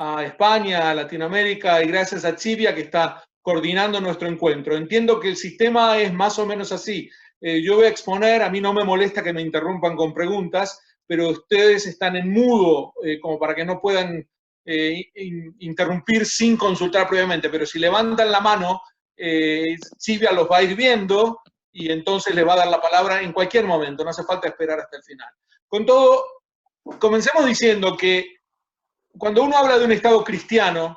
a España, a Latinoamérica, y gracias a Chivia que está coordinando nuestro encuentro. Entiendo que el sistema es más o menos así. Yo voy a exponer, a mí no me molesta que me interrumpan con preguntas, pero ustedes están en mudo, como para que no puedan interrumpir sin consultar previamente, pero si levantan la mano, Chivia los va a ir viendo y entonces les va a dar la palabra en cualquier momento, no hace falta esperar hasta el final. Con todo, comencemos diciendo que cuando uno habla de un Estado cristiano,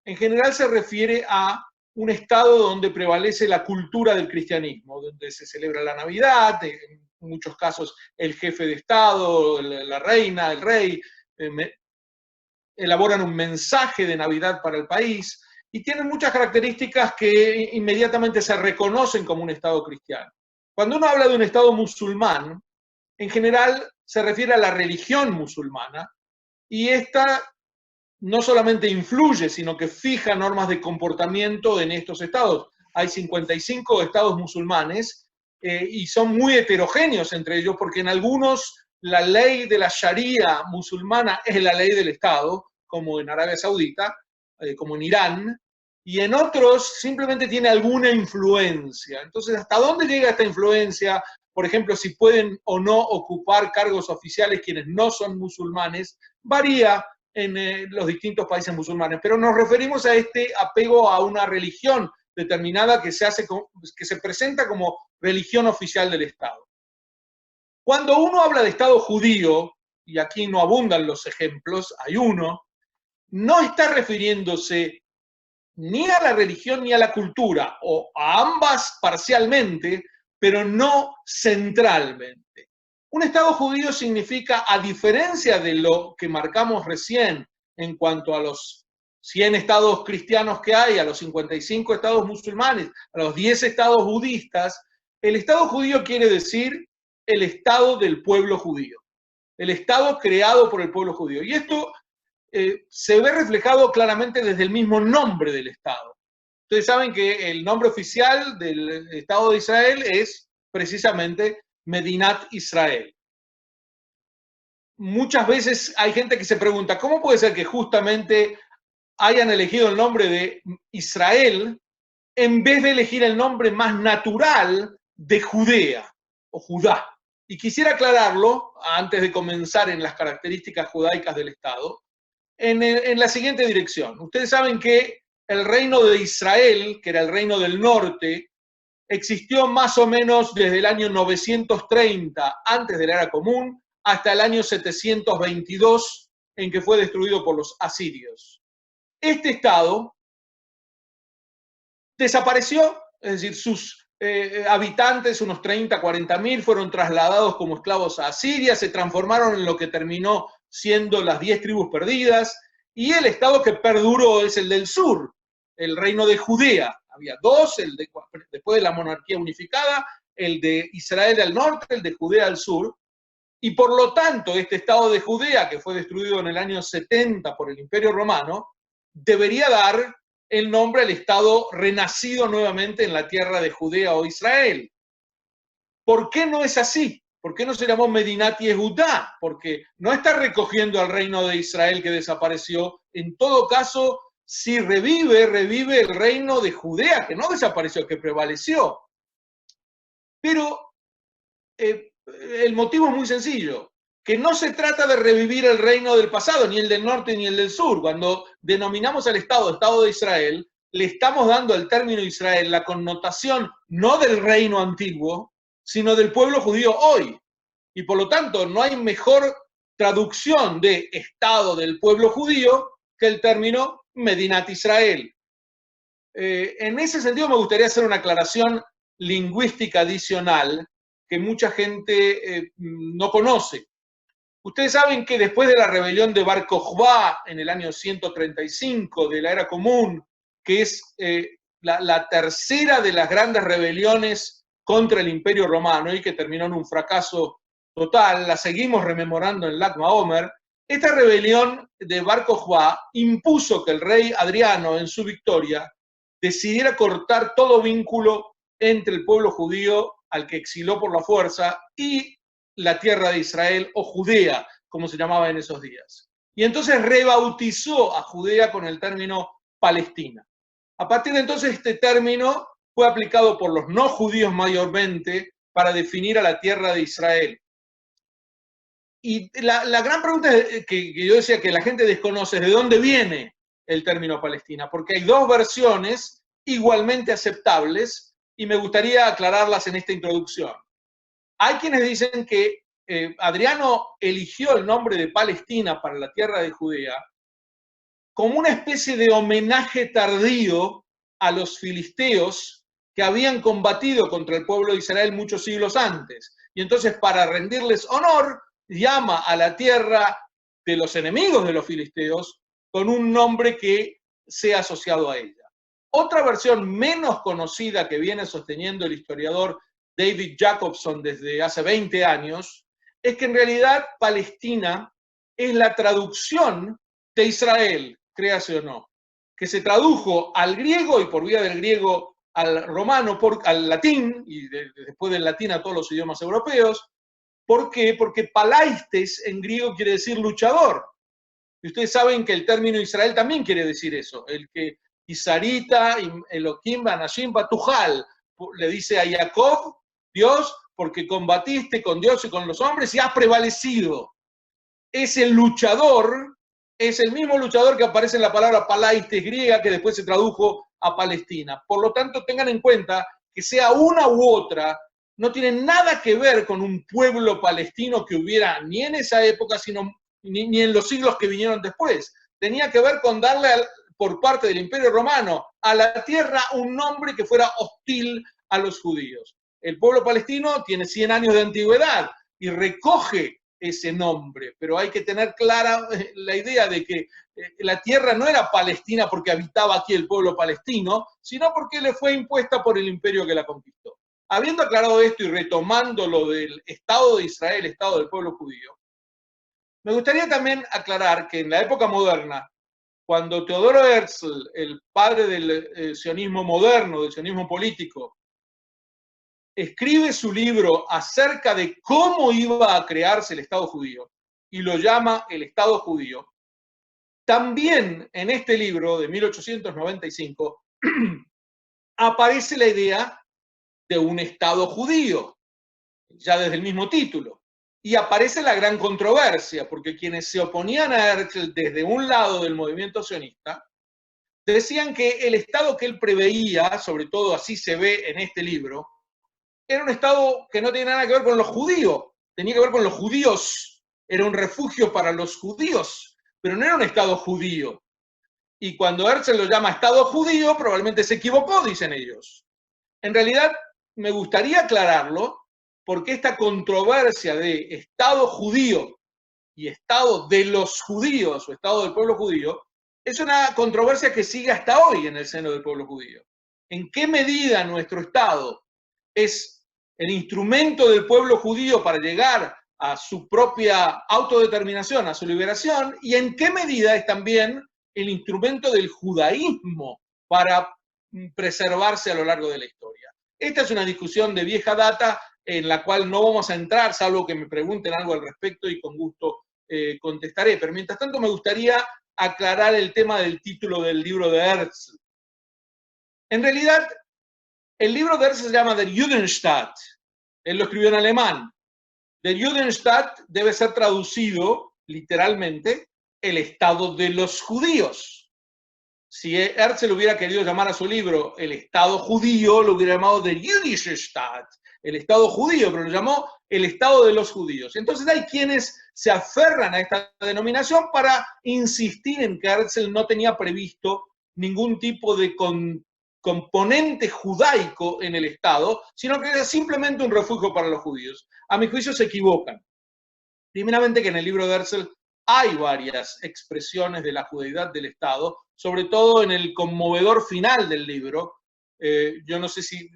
en general se refiere a un Estado donde prevalece la cultura del cristianismo, donde se celebra la Navidad, en muchos casos el jefe de Estado, la reina, el rey, elaboran un mensaje de Navidad para el país y tienen muchas características que inmediatamente se reconocen como un Estado cristiano. Cuando uno habla de un Estado musulmán, en general se refiere a la religión musulmana y esta no solamente influye, sino que fija normas de comportamiento en estos estados. Hay 55 estados musulmanes y son muy heterogéneos entre ellos, porque en algunos la ley de la Sharia musulmana es la ley del Estado, como en Arabia Saudita, como en Irán, y en otros simplemente tiene alguna influencia. Entonces, ¿hasta dónde llega esta influencia? Por ejemplo, si pueden o no ocupar cargos oficiales quienes no son musulmanes, varía en los distintos países musulmanes, pero nos referimos a este apego a una religión determinada que se presenta como religión oficial del Estado. Cuando uno habla de Estado judío, y aquí no abundan los ejemplos, hay uno, no está refiriéndose ni a la religión ni a la cultura, o a ambas parcialmente, pero no centralmente. Un Estado judío significa, a diferencia de lo que marcamos recién en cuanto a los 100 estados cristianos que hay, a los 55 estados musulmanes, a los 10 estados budistas, el Estado judío quiere decir el Estado del pueblo judío, el Estado creado por el pueblo judío. Y esto se ve reflejado claramente desde el mismo nombre del Estado. Ustedes saben que el nombre oficial del Estado de Israel es precisamente Medinat Israel. Muchas veces hay gente que se pregunta, ¿cómo puede ser que justamente hayan elegido el nombre de Israel en vez de elegir el nombre más natural de Judea o Judá? Y quisiera aclararlo, antes de comenzar en las características judaicas del Estado, en la siguiente dirección. Ustedes saben que el reino de Israel, que era el reino del norte, existió más o menos desde el año 930 antes de la era común hasta el año 722 en que fue destruido por los asirios. Este estado desapareció, es decir, sus habitantes, unos 30, 40 mil, fueron trasladados como esclavos a Asiria, se transformaron en lo que terminó siendo las 10 tribus perdidas, y el estado que perduró es el del sur, el reino de Judea. Había dos, después de la monarquía unificada, el de Israel al norte, el de Judea al sur, y por lo tanto este estado de Judea, que fue destruido en el año 70 por el Imperio Romano, debería dar el nombre al estado renacido nuevamente en la tierra de Judea o Israel. ¿Por qué no es así? ¿Por qué no se llamó Medinat Yehudá? Porque no está recogiendo al reino de Israel que desapareció. En todo caso, si revive el reino de Judea, que no desapareció, que prevaleció. Pero el motivo es muy sencillo, que no se trata de revivir el reino del pasado, ni el del norte ni el del sur. Cuando denominamos al Estado de Israel, le estamos dando al término Israel la connotación no del reino antiguo, sino del pueblo judío hoy. Y por lo tanto, no hay mejor traducción de Estado del pueblo judío que el término Medinat Israel. En ese sentido me gustaría hacer una aclaración lingüística adicional que mucha gente no conoce. Ustedes saben que después de la rebelión de Bar Kokhba en el año 135 de la era común, que es la tercera de las grandes rebeliones contra el Imperio Romano y que terminó en un fracaso total, la seguimos rememorando en Lag Baomer. Esta rebelión de Bar Kokhba impuso que el rey Adriano, en su victoria, decidiera cortar todo vínculo entre el pueblo judío al que exiló por la fuerza y la tierra de Israel, o Judea, como se llamaba en esos días. y entonces rebautizó a Judea con el término Palestina. A partir de entonces este término fue aplicado por los no judíos mayormente para definir a la tierra de Israel. Y la gran pregunta que yo decía que la gente desconoce es de dónde viene el término Palestina, porque hay dos versiones igualmente aceptables y me gustaría aclararlas en esta introducción. Hay quienes dicen que Adriano eligió el nombre de Palestina para la tierra de Judea como una especie de homenaje tardío a los filisteos que habían combatido contra el pueblo de Israel muchos siglos antes. Y entonces, para rendirles honor, llama a la tierra de los enemigos de los filisteos con un nombre que sea asociado a ella. Otra versión menos conocida que viene sosteniendo el historiador David Jacobson desde hace 20 años es que en realidad Palestina es la traducción de Israel, créase o no, que se tradujo al griego y por vía del griego al romano, al latín y después del latín a todos los idiomas europeos. ¿Por qué? Porque palaistes en griego quiere decir luchador. Y ustedes saben que el término Israel también quiere decir eso. El que Isarita, Elohim, Banashim, Batujal, le dice a Jacob, Dios, porque combatiste con Dios y con los hombres y has prevalecido. Es el luchador, es el mismo luchador que aparece en la palabra palaistes griega que después se tradujo a Palestina. Por lo tanto, tengan en cuenta que sea una u otra, no tiene nada que ver con un pueblo palestino que hubiera ni en esa época, sino ni en los siglos que vinieron después. Tenía que ver con darle por parte del Imperio Romano a la tierra un nombre que fuera hostil a los judíos. El pueblo palestino tiene 100 años de antigüedad y recoge ese nombre, pero hay que tener clara la idea de que la tierra no era palestina porque habitaba aquí el pueblo palestino, sino porque le fue impuesta por el imperio que la conquistó. Habiendo aclarado esto y retomando lo del Estado de Israel, Estado del pueblo judío, me gustaría también aclarar que en la época moderna, cuando Teodoro Herzl, el padre del sionismo moderno, del sionismo político, escribe su libro acerca de cómo iba a crearse el Estado judío y lo llama el Estado judío, también en este libro de 1895 aparece la idea de un Estado judío, ya desde el mismo título. Y aparece la gran controversia, porque quienes se oponían a Herzl desde un lado del movimiento sionista, decían que el Estado que él preveía, sobre todo así se ve en este libro, era un Estado que no tenía nada que ver con los judíos, tenía que ver con los judíos, era un refugio para los judíos, pero no era un Estado judío. Y cuando Herzl lo llama Estado judío, probablemente se equivocó, dicen ellos. En realidad, me gustaría aclararlo, porque esta controversia de Estado judío y Estado de los judíos o Estado del pueblo judío es una controversia que sigue hasta hoy en el seno del pueblo judío. ¿En qué medida nuestro Estado es el instrumento del pueblo judío para llegar a su propia autodeterminación, a su liberación? ¿Y en qué medida es también el instrumento del judaísmo para preservarse a lo largo de la historia? Esta es una discusión de vieja data en la cual no vamos a entrar, salvo que me pregunten algo al respecto y con gusto contestaré. Pero mientras tanto me gustaría aclarar el tema del título del libro de Herzl. En realidad, el libro de Herzl se llama Der Judenstaat. Él lo escribió en alemán. Der Judenstaat debe ser traducido literalmente el Estado de los judíos. Si Herzl hubiera querido llamar a su libro el Estado judío, lo hubiera llamado Der Jüdische Staat, el Estado judío, pero lo llamó el Estado de los judíos. Entonces hay quienes se aferran a esta denominación para insistir en que Herzl no tenía previsto ningún tipo de componente judaico en el Estado, sino que era simplemente un refugio para los judíos. A mi juicio se equivocan. Primeramente que en el libro de Herzl hay varias expresiones de la judeidad del Estado, sobre todo en el conmovedor final del libro. Yo no sé si,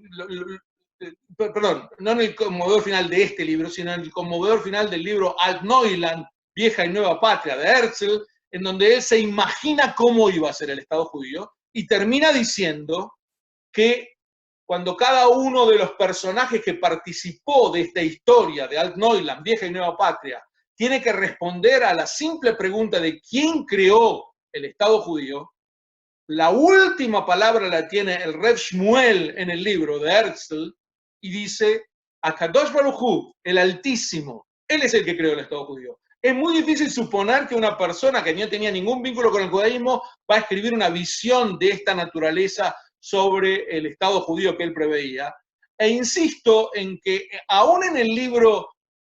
perdón, no en el conmovedor final de este libro, sino en el conmovedor final del libro Altneuland, Vieja y Nueva Patria, de Herzl, en donde él se imagina cómo iba a ser el Estado judío y termina diciendo que cuando cada uno de los personajes que participó de esta historia de Altneuland, Vieja y Nueva Patria, tiene que responder a la simple pregunta de quién creó el Estado judío, la última palabra la tiene el Rev Shmuel en el libro de Herzl y dice, Akadosh Baruj Hu, el Altísimo, él es el que creó el Estado judío. Es muy difícil suponer que una persona que no tenía ningún vínculo con el judaísmo va a escribir una visión de esta naturaleza sobre el Estado judío que él preveía. E insisto en que aún en el libro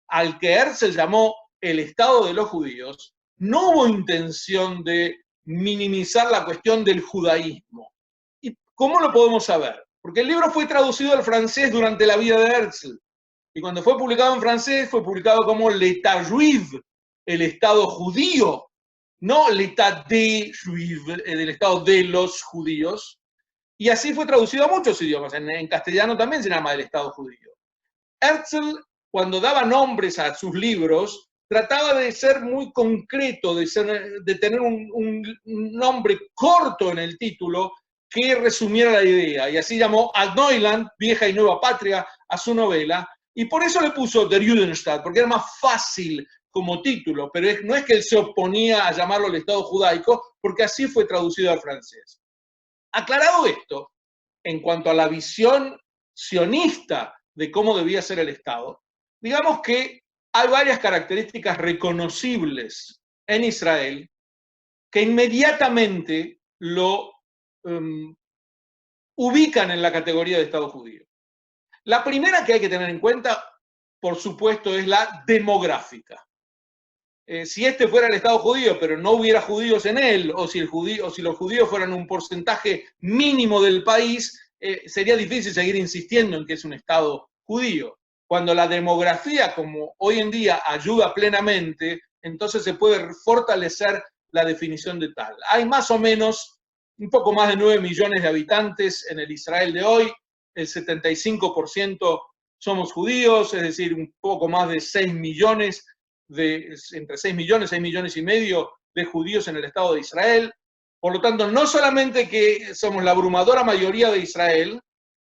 al que Herzl llamó El Estado de los Judíos, no hubo intención de minimizar la cuestión del judaísmo. ¿Y cómo lo podemos saber? Porque el libro fue traducido al francés durante la vida de Herzl. Y cuando fue publicado en francés, fue publicado como l'État juif, el Estado judío, no l'État des juifs, el Estado de los judíos. Y así fue traducido a muchos idiomas. En castellano también se llama el Estado judío. Herzl, cuando daba nombres a sus libros, trataba de ser muy concreto, de tener un nombre corto en el título que resumiera la idea. Y así llamó Ad Neuland, Vieja y Nueva Patria, a su novela. Y por eso le puso Der Judenstaat, porque era más fácil como título, pero no es que él se oponía a llamarlo el Estado judaico, porque así fue traducido al francés. Aclarado esto, en cuanto a la visión sionista de cómo debía ser el Estado, digamos que hay varias características reconocibles en Israel que inmediatamente lo ubican en la categoría de Estado judío. La primera que hay que tener en cuenta, por supuesto, es la demográfica. Si este fuera el Estado judío, pero no hubiera judíos en él, o si los judíos fueran un porcentaje mínimo del país, sería difícil seguir insistiendo en que es un Estado judío. Cuando la demografía, como hoy en día, ayuda plenamente, entonces se puede fortalecer la definición de tal. Hay más o menos un poco más de 9 millones de habitantes en el Israel de hoy, el 75% somos judíos, es decir, un poco más de 6 millones, entre 6 millones y medio de judíos en el Estado de Israel. Por lo tanto, no solamente que somos la abrumadora mayoría de Israel,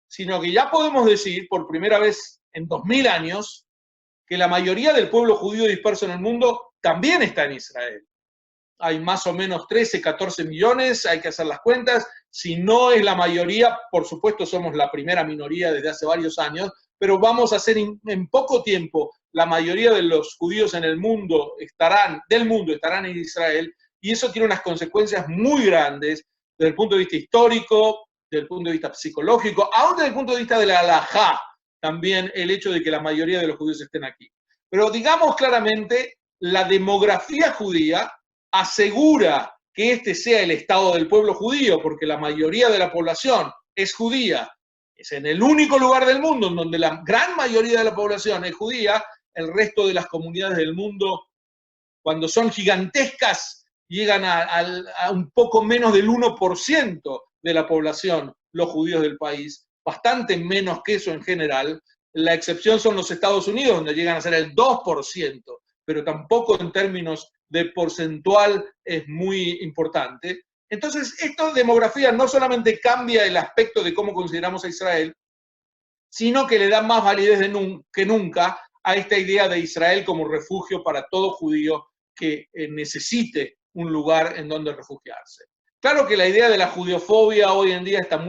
sino que ya podemos decir, por primera vez en 2000 años, que la mayoría del pueblo judío disperso en el mundo también está en Israel. Hay más o menos 13, 14 millones, hay que hacer las cuentas. Si no es la mayoría, por supuesto somos la primera minoría desde hace varios años, pero vamos a hacer en poco tiempo, la mayoría de los judíos en el mundo estarán en Israel, y eso tiene unas consecuencias muy grandes desde el punto de vista histórico, desde el punto de vista psicológico, aún desde el punto de vista de la halajá, también el hecho de que la mayoría de los judíos estén aquí. Pero digamos claramente, la demografía judía asegura que este sea el estado del pueblo judío, porque la mayoría de la población es judía, es en el único lugar del mundo en donde la gran mayoría de la población es judía. El resto de las comunidades del mundo, cuando son gigantescas, llegan a un poco menos del 1% de la población, los judíos del país, bastante menos que eso en general. La excepción son los Estados Unidos, donde llegan a ser el 2%, pero tampoco en términos de porcentual es muy importante. Entonces, esta demografía no solamente cambia el aspecto de cómo consideramos a Israel, sino que le da más validez que nunca a esta idea de Israel como refugio para todo judío que necesite un lugar en donde refugiarse. Claro que la idea de la judiofobia hoy en día está es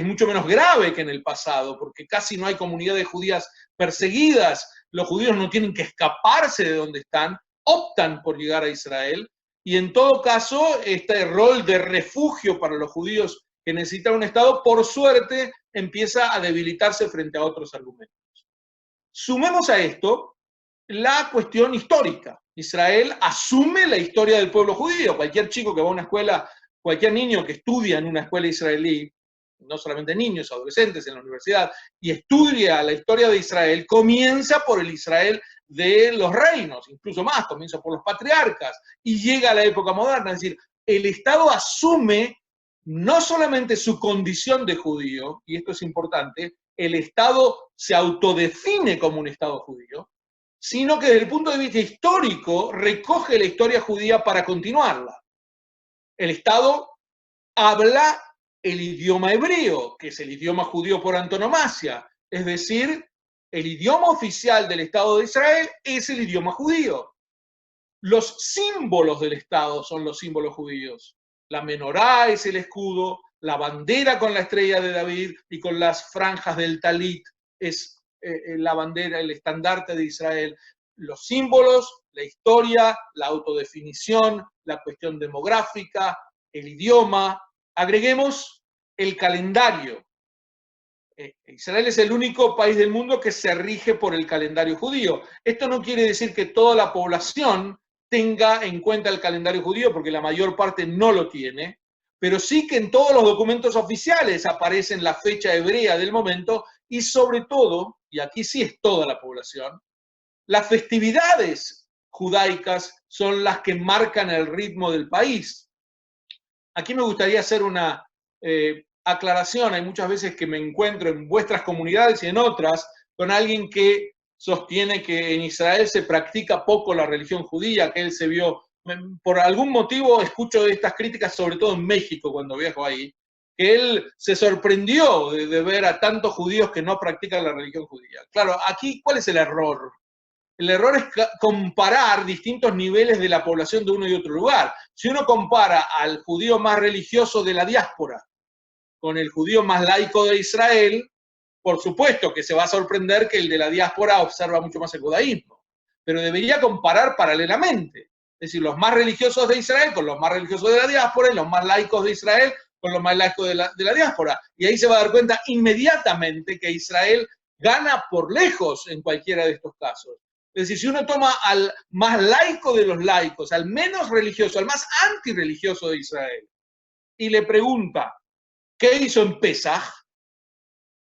mucho menos grave que en el pasado, porque casi no hay comunidades judías perseguidas. Los judíos no tienen que escaparse de donde están, optan por llegar a Israel, y en todo caso, este rol de refugio para los judíos que necesitan un Estado, por suerte, empieza a debilitarse frente a otros argumentos. Sumemos a esto la cuestión histórica. Israel asume la historia del pueblo judío. Cualquier chico que va a una escuela, cualquier niño que estudia en una escuela israelí, no solamente niños, adolescentes en la universidad, y estudia la historia de Israel, comienza por el Israel de los reinos, incluso más, comienza por los patriarcas, y llega a la época moderna. Es decir, el Estado asume no solamente su condición de judío, y esto es importante, el Estado se autodefine como un Estado judío, sino que desde el punto de vista histórico recoge la historia judía para continuarla. El Estado habla el idioma hebreo, que es el idioma judío por antonomasia, es decir, el idioma oficial del Estado de Israel es el idioma judío. Los símbolos del Estado son los símbolos judíos. La menorá es el escudo, la bandera con la estrella de David y con las franjas del talit es la bandera, el estandarte de Israel. Los símbolos, la historia, la autodefinición, la cuestión demográfica, el idioma. Agreguemos el calendario. Israel es el único país del mundo que se rige por el calendario judío. Esto no quiere decir que toda la población tenga en cuenta el calendario judío, porque la mayor parte no lo tiene, pero sí que en todos los documentos oficiales aparece la fecha hebrea del momento y sobre todo, y aquí sí es toda la población, las festividades judaicas son las que marcan el ritmo del país. Aquí me gustaría hacer una aclaración. Hay muchas veces que me encuentro en vuestras comunidades y en otras con alguien que sostiene que en Israel se practica poco la religión judía, que él se vio, por algún motivo escucho estas críticas, sobre todo en México cuando viajo ahí, que él se sorprendió de ver a tantos judíos que no practican la religión judía. Claro, aquí, ¿cuál es el error? El error es comparar distintos niveles de la población de uno y otro lugar. Si uno compara al judío más religioso de la diáspora con el judío más laico de Israel, por supuesto que se va a sorprender que el de la diáspora observa mucho más el judaísmo, pero debería comparar paralelamente. Es decir, los más religiosos de Israel con los más religiosos de la diáspora y los más laicos de Israel con los más laicos de la diáspora. Y ahí se va a dar cuenta inmediatamente que Israel gana por lejos en cualquiera de estos casos. Es decir, si uno toma al más laico de los laicos, al menos religioso, al más antirreligioso de Israel, y le pregunta, ¿qué hizo en Pesaj?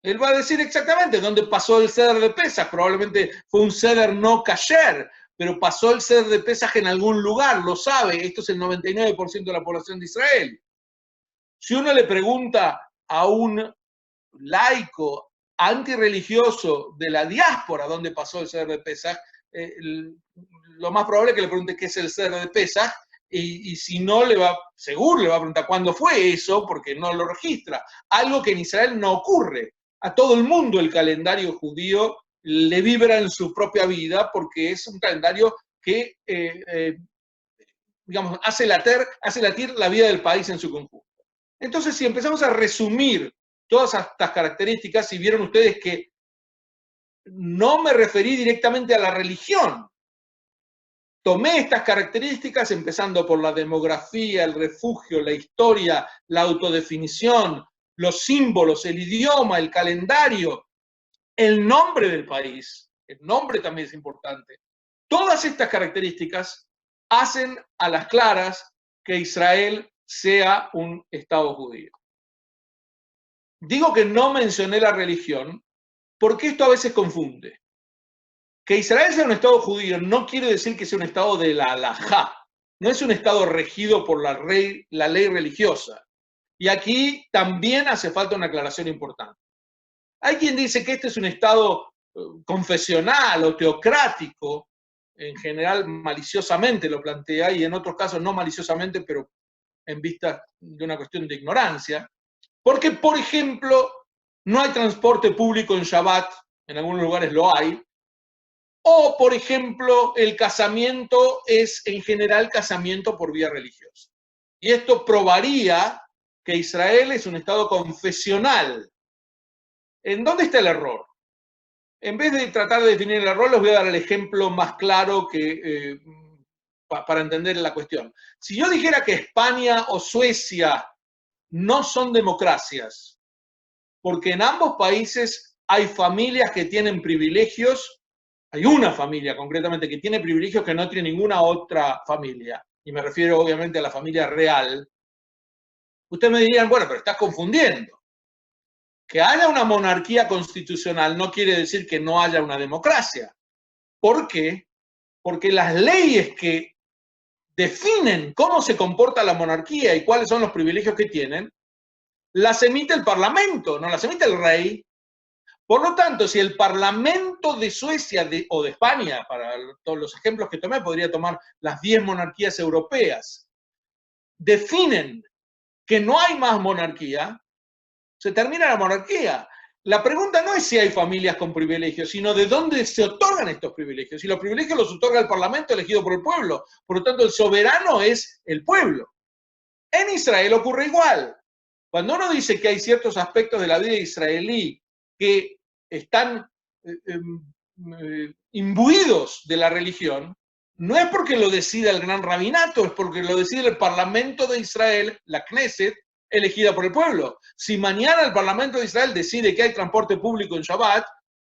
Él va a decir exactamente dónde pasó el ceder de Pesaj. Probablemente fue un ceder no kasher, pero pasó el ceder de Pesaj en algún lugar, lo sabe. Esto es el 99% de la población de Israel. Si uno le pregunta a un laico antirreligioso de la diáspora dónde pasó el ceder de Pesaj, lo más probable es que le pregunte qué es el ceder de Pesaj, y si no, seguro le va a preguntar cuándo fue eso, porque no lo registra. Algo que en Israel no ocurre. A todo el mundo el calendario judío le vibra en su propia vida, porque es un calendario que, digamos, hace latir la vida del país en su conjunto. Entonces, si empezamos a resumir todas estas características, si vieron ustedes que no me referí directamente a la religión, tomé estas características empezando por la demografía, el refugio, la historia, la autodefinición, los símbolos, el idioma, el calendario, el nombre del país. El nombre también es importante. Todas estas características hacen a las claras que Israel sea un Estado judío. Digo que no mencioné la religión porque esto a veces confunde. Que Israel sea un Estado judío no quiere decir que sea un Estado de la halajá. No es un Estado regido por la ley religiosa. Y aquí también hace falta una aclaración importante. Hay quien dice que este es un Estado confesional o teocrático, en general maliciosamente lo plantea, y en otros casos no maliciosamente, pero en vista de una cuestión de ignorancia, porque, por ejemplo, no hay transporte público en Shabbat, en algunos lugares lo hay, o, por ejemplo, el casamiento es en general casamiento por vía religiosa. Y esto probaría que Israel es un Estado confesional. ¿En dónde está el error? En vez de tratar de definir el error, les voy a dar el ejemplo más claro para entender la cuestión. Si yo dijera que España o Suecia no son democracias, porque en ambos países hay familias que tienen privilegios, hay una familia concretamente que tiene privilegios que no tiene ninguna otra familia, y me refiero obviamente a la familia real, ustedes me dirían, bueno, pero estás confundiendo. Que haya una monarquía constitucional no quiere decir que no haya una democracia. ¿Por qué? Porque las leyes que definen cómo se comporta la monarquía y cuáles son los privilegios que tienen, las emite el Parlamento, no las emite el rey. Por lo tanto, si el Parlamento de Suecia o de España, para todos los ejemplos que tomé, podría tomar las 10 monarquías europeas, definen que no hay más monarquía, se termina la monarquía. La pregunta no es si hay familias con privilegios, sino de dónde se otorgan estos privilegios. Y los privilegios los otorga el Parlamento elegido por el pueblo. Por lo tanto, el soberano es el pueblo. En Israel ocurre igual. Cuando uno dice que hay ciertos aspectos de la vida israelí que están imbuidos de la religión, no es porque lo decida el gran rabinato, es porque lo decide el Parlamento de Israel, la Knesset, elegida por el pueblo. Si mañana el Parlamento de Israel decide que hay transporte público en Shabbat,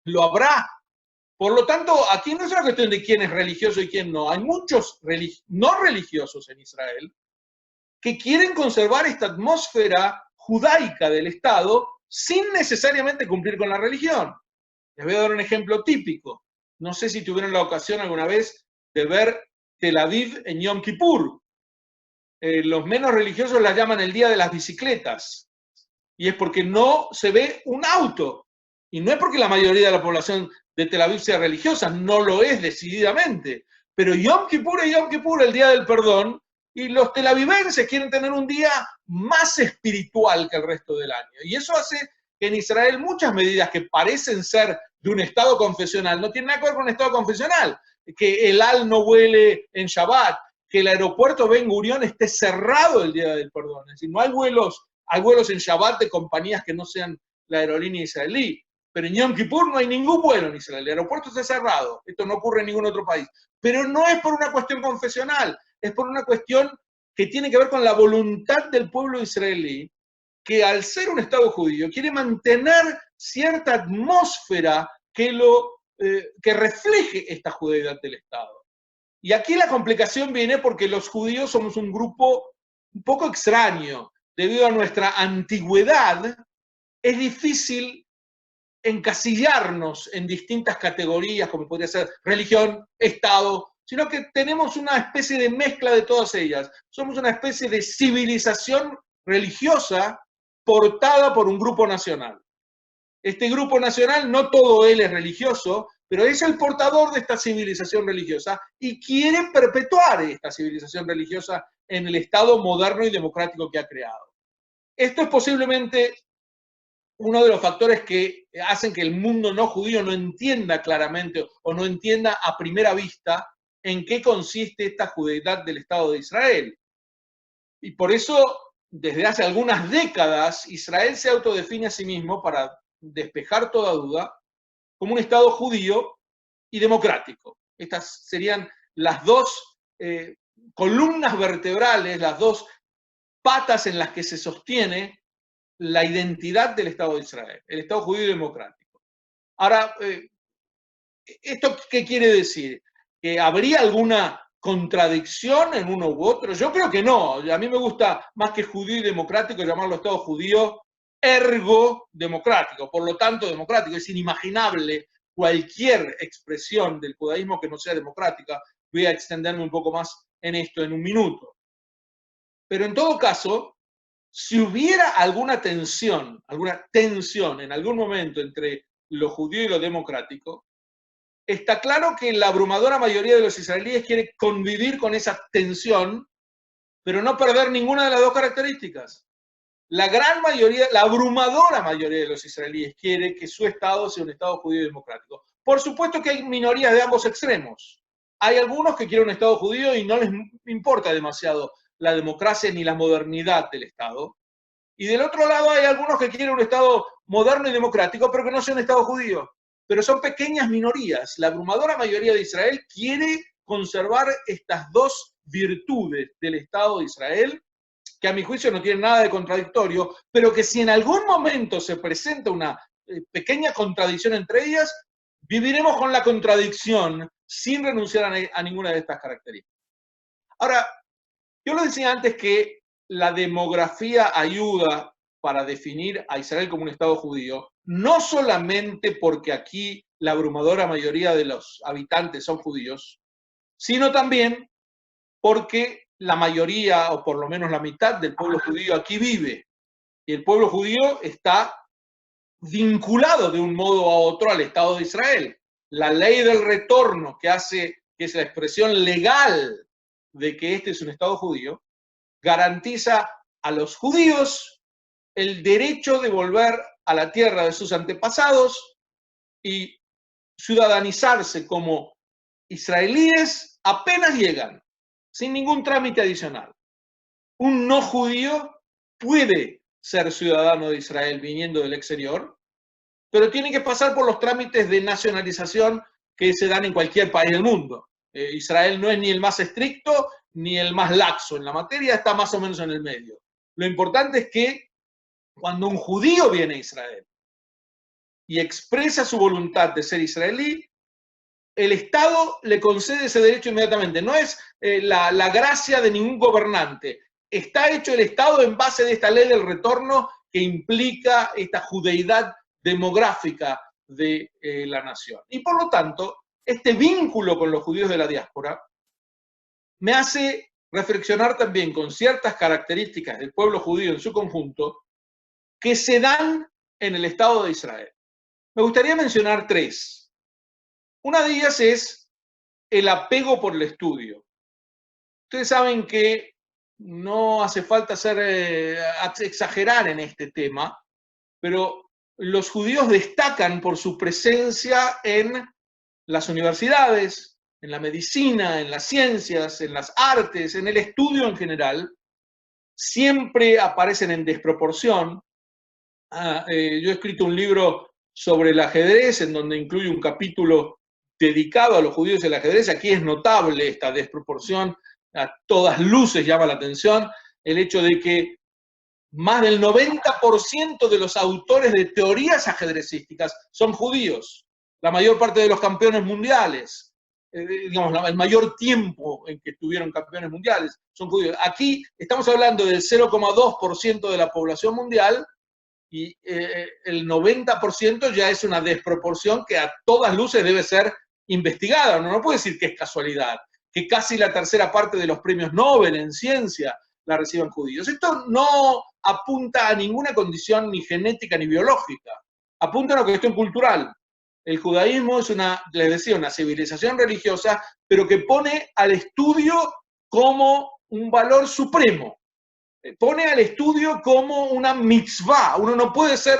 lo habrá. Por lo tanto, aquí no es una cuestión de quién es religioso y quién no. Hay muchos no religiosos en Israel que quieren conservar esta atmósfera judaica del Estado sin necesariamente cumplir con la religión. Les voy a dar un ejemplo típico. No sé si tuvieron la ocasión alguna vez de ver Tel Aviv en Yom Kippur. Los menos religiosos la llaman el día de las bicicletas. Y es porque no se ve un auto. Y no es porque la mayoría de la población de Tel Aviv sea religiosa, no lo es decididamente. Pero Yom Kippur es Yom Kippur, el día del perdón, y los telavivenses quieren tener un día más espiritual que el resto del año. Y eso hace que en Israel muchas medidas que parecen ser de un Estado confesional no tienen nada que ver con un Estado confesional. Que el al no huele en Shabbat, que el aeropuerto Ben Gurión esté cerrado el día del perdón. Es decir, no hay vuelos en Shabbat de compañías que no sean la aerolínea israelí. Pero en Yom Kippur no hay ningún vuelo en Israel. El aeropuerto está cerrado. Esto no ocurre en ningún otro país. Pero no es por una cuestión confesional. Es por una cuestión que tiene que ver con la voluntad del pueblo israelí, que al ser un Estado judío quiere mantener cierta atmósfera que refleje esta judeidad del Estado. Y aquí la complicación viene porque los judíos somos un grupo un poco extraño. Debido a nuestra antigüedad, es difícil encasillarnos en distintas categorías, como podría ser religión, Estado, sino que tenemos una especie de mezcla de todas ellas. Somos una especie de civilización religiosa portada por un grupo nacional. Este grupo nacional, no todo él es religioso, pero es el portador de esta civilización religiosa y quiere perpetuar esta civilización religiosa en el Estado moderno y democrático que ha creado. Esto es posiblemente uno de los factores que hacen que el mundo no judío no entienda claramente o no entienda a primera vista en qué consiste esta judeidad del Estado de Israel. Y por eso, desde hace algunas décadas, Israel se autodefine a sí mismo, para despejar toda duda, como un Estado judío y democrático. Estas serían las dos columnas vertebrales, las dos patas en las que se sostiene la identidad del Estado de Israel, el Estado judío y democrático. Ahora, ¿esto qué quiere decir? ¿Que habría alguna contradicción en uno u otro? Yo creo que no. A mí me gusta, más que judío y democrático, llamarlo Estado judío ergo democrático, por lo tanto democrático. Es inimaginable cualquier expresión del judaísmo que no sea democrática. Voy a extenderme un poco más en esto en un minuto. Pero en todo caso, si hubiera alguna tensión en algún momento entre lo judío y lo democrático, está claro que la abrumadora mayoría de los israelíes quiere convivir con esa tensión, pero no perder ninguna de las dos características. La abrumadora mayoría de los israelíes quiere que su Estado sea un Estado judío y democrático. Por supuesto que hay minorías de ambos extremos. Hay algunos que quieren un Estado judío y no les importa demasiado la democracia ni la modernidad del Estado. Y del otro lado hay algunos que quieren un Estado moderno y democrático, pero que no sea un Estado judío. Pero son pequeñas minorías. La abrumadora mayoría de Israel quiere conservar estas dos virtudes del Estado de Israel, que a mi juicio no tienen nada de contradictorio, pero que si en algún momento se presenta una pequeña contradicción entre ellas, viviremos con la contradicción sin renunciar a ninguna de estas características. Ahora, yo lo decía antes que la demografía ayuda para definir a Israel como un Estado judío, no solamente porque aquí la abrumadora mayoría de los habitantes son judíos, sino también porque la mayoría, o por lo menos la mitad del pueblo judío aquí vive. Y el pueblo judío está vinculado de un modo a otro al Estado de Israel. La ley del retorno, que es la expresión legal de que este es un Estado judío, garantiza a los judíos el derecho de volver a la tierra de sus antepasados y ciudadanizarse como israelíes apenas llegan, sin ningún trámite adicional. Un no judío puede ser ciudadano de Israel viniendo del exterior, pero tiene que pasar por los trámites de nacionalización que se dan en cualquier país del mundo. Israel no es ni el más estricto ni el más laxo en la materia, está más o menos en el medio. Lo importante es que cuando un judío viene a Israel y expresa su voluntad de ser israelí, el Estado le concede ese derecho inmediatamente. No es la gracia de ningún gobernante. Está hecho el Estado en base de esta ley del retorno que implica esta judeidad demográfica de la nación. Y por lo tanto, este vínculo con los judíos de la diáspora me hace reflexionar también con ciertas características del pueblo judío en su conjunto que se dan en el Estado de Israel. Me gustaría mencionar tres. Una de ellas es el apego por el estudio. Ustedes saben que no hace falta exagerar en este tema, pero los judíos destacan por su presencia en las universidades, en la medicina, en las ciencias, en las artes, en el estudio en general. Siempre aparecen en desproporción. Yo he escrito un libro sobre el ajedrez, en donde incluye un capítulo dedicado a los judíos del ajedrez. Aquí es notable esta desproporción, a todas luces llama la atención el hecho de que más del 90% de los autores de teorías ajedrecísticas son judíos. La mayor parte de los campeones mundiales, digamos, el mayor tiempo en que estuvieron campeones mundiales, son judíos. Aquí estamos hablando del 0,2% de la población mundial y el 90% ya es una desproporción que a todas luces debe ser investigada. Uno no puede decir que es casualidad, que casi la tercera parte de los premios Nobel en ciencia la reciban judíos. Esto no apunta a ninguna condición ni genética ni biológica, apunta a una cuestión cultural. El judaísmo es les decía, una civilización religiosa, pero que pone al estudio como un valor supremo. Pone al estudio como una mitzvah. Uno no puede ser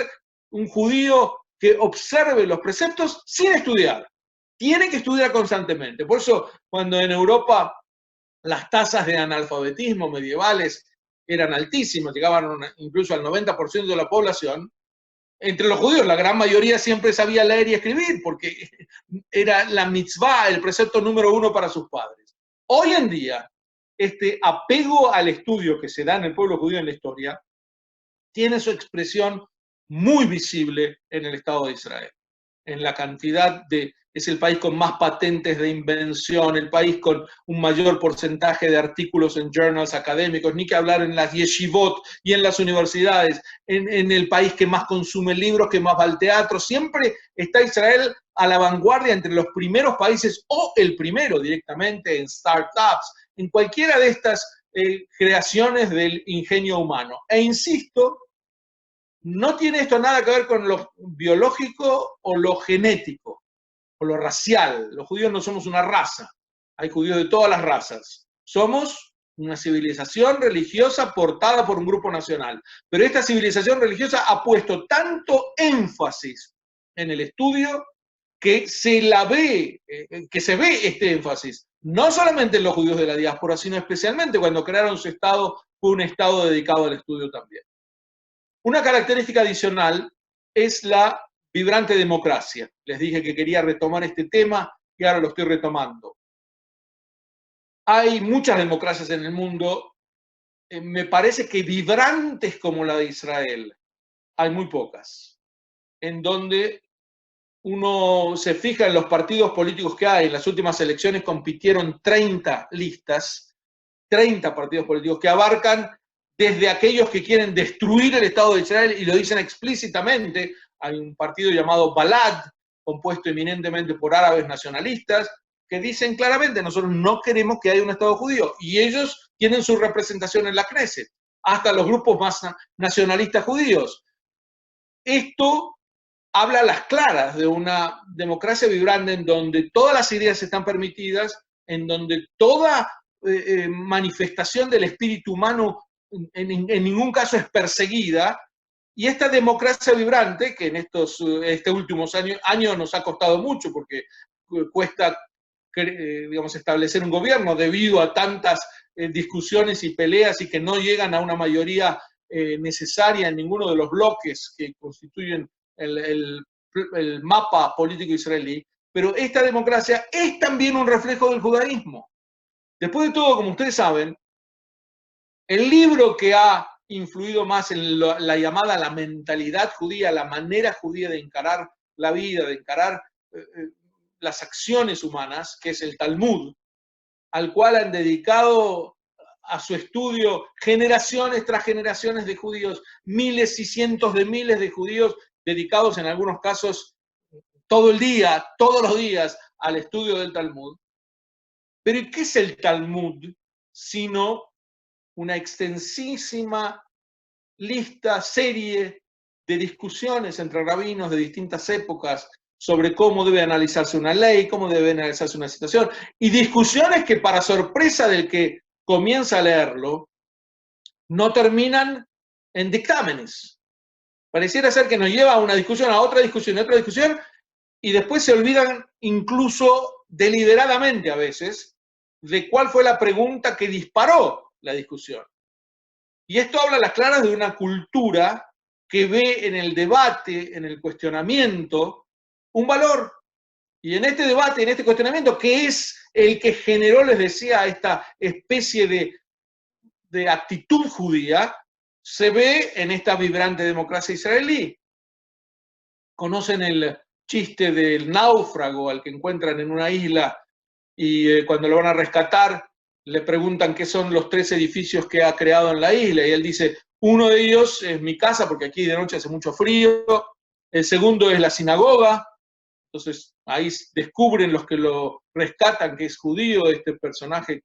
un judío que observe los preceptos sin estudiar. Tiene que estudiar constantemente. Por eso, cuando en Europa las tasas de analfabetismo medievales eran altísimas, llegaban incluso al 90% de la población, entre los judíos la gran mayoría siempre sabía leer y escribir, porque era la mitzvah, el precepto número uno para sus padres. Hoy en día, este apego al estudio que se da en el pueblo judío en la historia tiene su expresión muy visible en el Estado de Israel, en la cantidad es el país con más patentes de invención, el país con un mayor porcentaje de artículos en journals académicos, ni que hablar en las yeshivot y en las universidades, en el país que más consume libros, que más va al teatro. Siempre está Israel a la vanguardia entre los primeros países o el primero directamente en startups, en cualquiera de estas creaciones del ingenio humano. E insisto, no tiene esto nada que ver con lo biológico o lo genético o lo racial. Los judíos no somos una raza. Hay judíos de todas las razas. Somos una civilización religiosa portada por un grupo nacional. Pero esta civilización religiosa ha puesto tanto énfasis en el estudio que se ve este énfasis, no solamente en los judíos de la diáspora, sino especialmente cuando crearon su Estado, fue un Estado dedicado al estudio también. Una característica adicional es la vibrante democracia. Les dije que quería retomar este tema y ahora lo estoy retomando. Hay muchas democracias en el mundo. Me parece que vibrantes como la de Israel hay muy pocas, en donde uno se fija en los partidos políticos que hay. En las últimas elecciones compitieron 30 listas, 30 partidos políticos que abarcan desde aquellos que quieren destruir el Estado de Israel y lo dicen explícitamente. Hay un partido llamado Balad, compuesto eminentemente por árabes nacionalistas, que dicen claramente, nosotros no queremos que haya un Estado judío, y ellos tienen su representación en la Knesset, hasta los grupos más nacionalistas judíos. Esto habla a las claras de una democracia vibrante en donde todas las ideas están permitidas, en donde toda manifestación del espíritu humano en ningún caso es perseguida, Y esta democracia vibrante, que en estos últimos años nos ha costado mucho, porque cuesta digamos, establecer un gobierno debido a tantas discusiones y peleas y que no llegan a una mayoría necesaria en ninguno de los bloques que constituyen el mapa político israelí, pero esta democracia es también un reflejo del judaísmo. Después de todo, como ustedes saben, el libro que ha influido más en la llamada la mentalidad judía, la manera judía de encarar la vida, de encarar las acciones humanas, que es el Talmud, al cual han dedicado a su estudio generaciones tras generaciones de judíos, miles y cientos de miles de judíos dedicados en algunos casos todo el día, todos los días, al estudio del Talmud. Pero ¿qué es el Talmud? Sino una extensísima lista, serie de discusiones entre rabinos de distintas épocas sobre cómo debe analizarse una ley, cómo debe analizarse una situación, y discusiones que, para sorpresa del que comienza a leerlo, no terminan en dictámenes. Pareciera ser que nos lleva a una discusión, a otra discusión, a otra discusión, y después se olvidan incluso deliberadamente a veces de cuál fue la pregunta que disparó la discusión. Y esto habla a las claras de una cultura que ve en el debate, en el cuestionamiento, un valor. Y en este debate, en este cuestionamiento, que es el que generó, les decía, esta especie de actitud judía, se ve en esta vibrante democracia israelí. Conocen el chiste del náufrago al que encuentran en una isla y cuando lo van a rescatar le preguntan qué son los 3 edificios que ha creado en la isla y él dice, uno de ellos es mi casa porque aquí de noche hace mucho frío, el segundo es la sinagoga, entonces ahí descubren los que lo rescatan que es judío, este personaje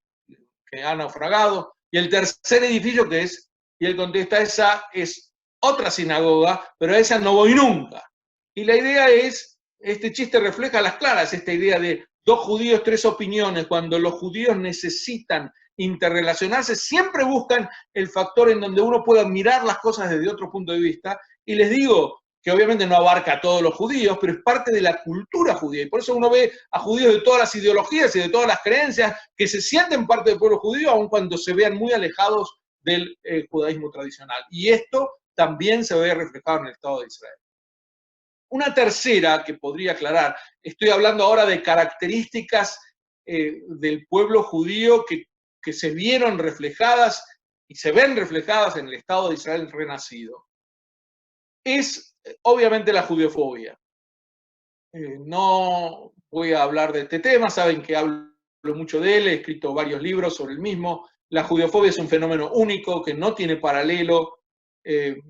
que ha naufragado, y el tercer edificio que es, y él contesta, esa es otra sinagoga, pero a esa no voy nunca. Y la idea es, este chiste refleja a las claras esta idea de 2 judíos, 3 opiniones. Cuando los judíos necesitan interrelacionarse, siempre buscan el factor en donde uno pueda mirar las cosas desde otro punto de vista. Y les digo que obviamente no abarca a todos los judíos, pero es parte de la cultura judía. Y por eso uno ve a judíos de todas las ideologías y de todas las creencias que se sienten parte del pueblo judío, aun cuando se vean muy alejados del judaísmo tradicional. Y esto también se ve reflejado en el Estado de Israel. Una tercera que podría aclarar, estoy hablando ahora de características del pueblo judío que se vieron reflejadas y se ven reflejadas en el Estado de Israel renacido. Es obviamente la judeofobia. No voy a hablar de este tema, saben que hablo mucho de él, he escrito varios libros sobre el mismo. La judeofobia es un fenómeno único que no tiene paralelo.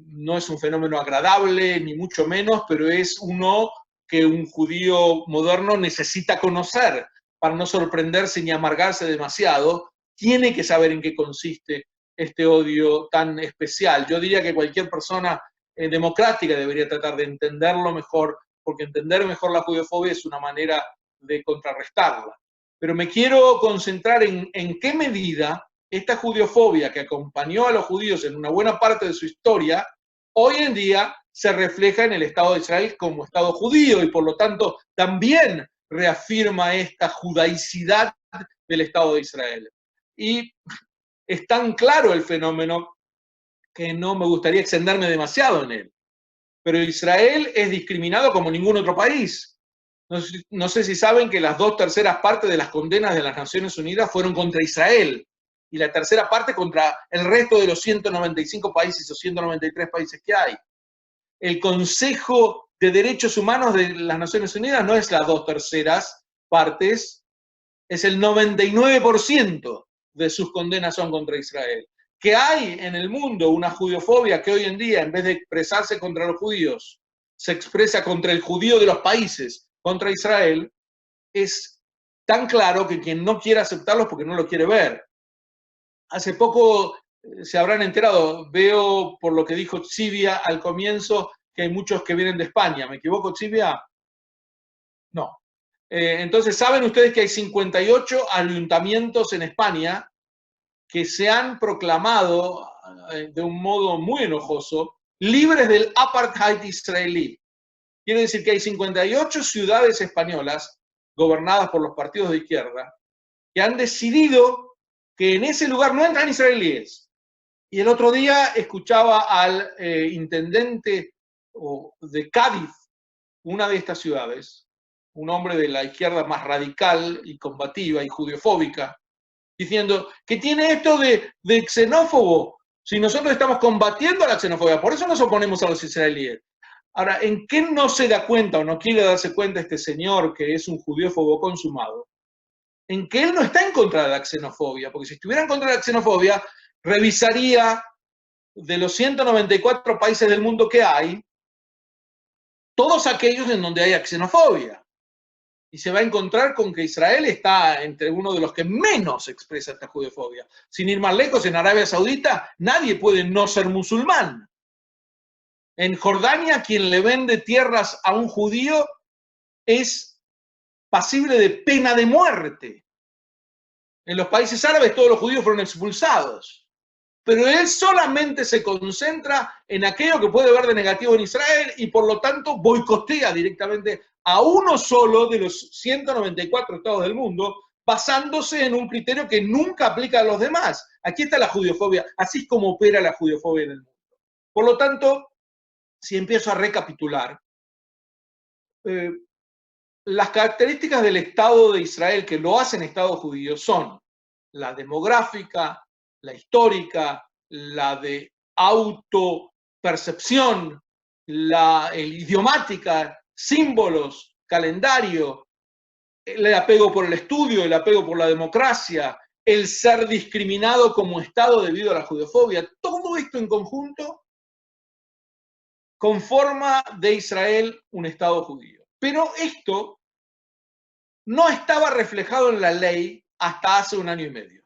No es un fenómeno agradable, ni mucho menos, pero es uno que un judío moderno necesita conocer para no sorprenderse ni amargarse demasiado. Tiene que saber en qué consiste este odio tan especial. Yo diría que cualquier persona democrática debería tratar de entenderlo mejor, porque entender mejor la judeofobia es una manera de contrarrestarla. Pero me quiero concentrar en qué medida esta judeofobia que acompañó a los judíos en una buena parte de su historia, hoy en día se refleja en el Estado de Israel como Estado judío y por lo tanto también reafirma esta judaicidad del Estado de Israel. Y es tan claro el fenómeno que no me gustaría extenderme demasiado en él. Pero Israel es discriminado como ningún otro país. No sé si saben que las 2/3 partes de las condenas de las Naciones Unidas fueron contra Israel y la tercera parte contra el resto de los 195 países o 193 países que hay. El Consejo de Derechos Humanos de las Naciones Unidas no es las 2/3 partes, es el 99% de sus condenas son contra Israel. Que hay en el mundo una judeofobia que hoy en día, en vez de expresarse contra los judíos, se expresa contra el judío de los países, contra Israel, es tan claro que quien no quiere aceptarlo es porque no lo quiere ver. Hace poco se habrán enterado, veo por lo que dijo Chivia al comienzo, que hay muchos que vienen de España. ¿Me equivoco, Chivia? No. Entonces, ¿saben ustedes que hay 58 ayuntamientos en España que se han proclamado de un modo muy enojoso libres del apartheid israelí. Quiere decir que hay 58 ciudades españolas gobernadas por los partidos de izquierda que han decidido que en ese lugar no entran israelíes. Y el otro día escuchaba al intendente de Cádiz, una de estas ciudades, un hombre de la izquierda más radical y combativa y judiofóbica, diciendo que tiene esto de xenófobo, si nosotros estamos combatiendo la xenofobia, por eso nos oponemos a los israelíes. Ahora, ¿en qué no se da cuenta o no quiere darse cuenta este señor que es un judiófobo consumado? En que él no está en contra de la xenofobia, porque si estuviera en contra de la xenofobia, revisaría de los 194 países del mundo que hay, todos aquellos en donde haya xenofobia. Y se va a encontrar con que Israel está entre uno de los que menos expresa esta judeofobia. Sin ir más lejos, en Arabia Saudita nadie puede no ser musulmán. En Jordania, quien le vende tierras a un judío es pasible de pena de muerte. En los países árabes todos los judíos fueron expulsados. Pero él solamente se concentra en aquello que puede ver de negativo en Israel y por lo tanto boicotea directamente a uno solo de los 194 estados del mundo, basándose en un criterio que nunca aplica a los demás. Aquí está la judiofobia, así es como opera la judiofobia en el mundo. Por lo tanto, si empiezo a recapitular, las características del Estado de Israel que lo hacen Estado judío son la demográfica, la histórica, la de autopercepción, el idiomática, símbolos, calendario, el apego por el estudio, el apego por la democracia, el ser discriminado como Estado debido a la judeofobia. Todo esto en conjunto conforma de Israel un Estado judío. Pero esto no estaba reflejado en la ley hasta hace un año y medio.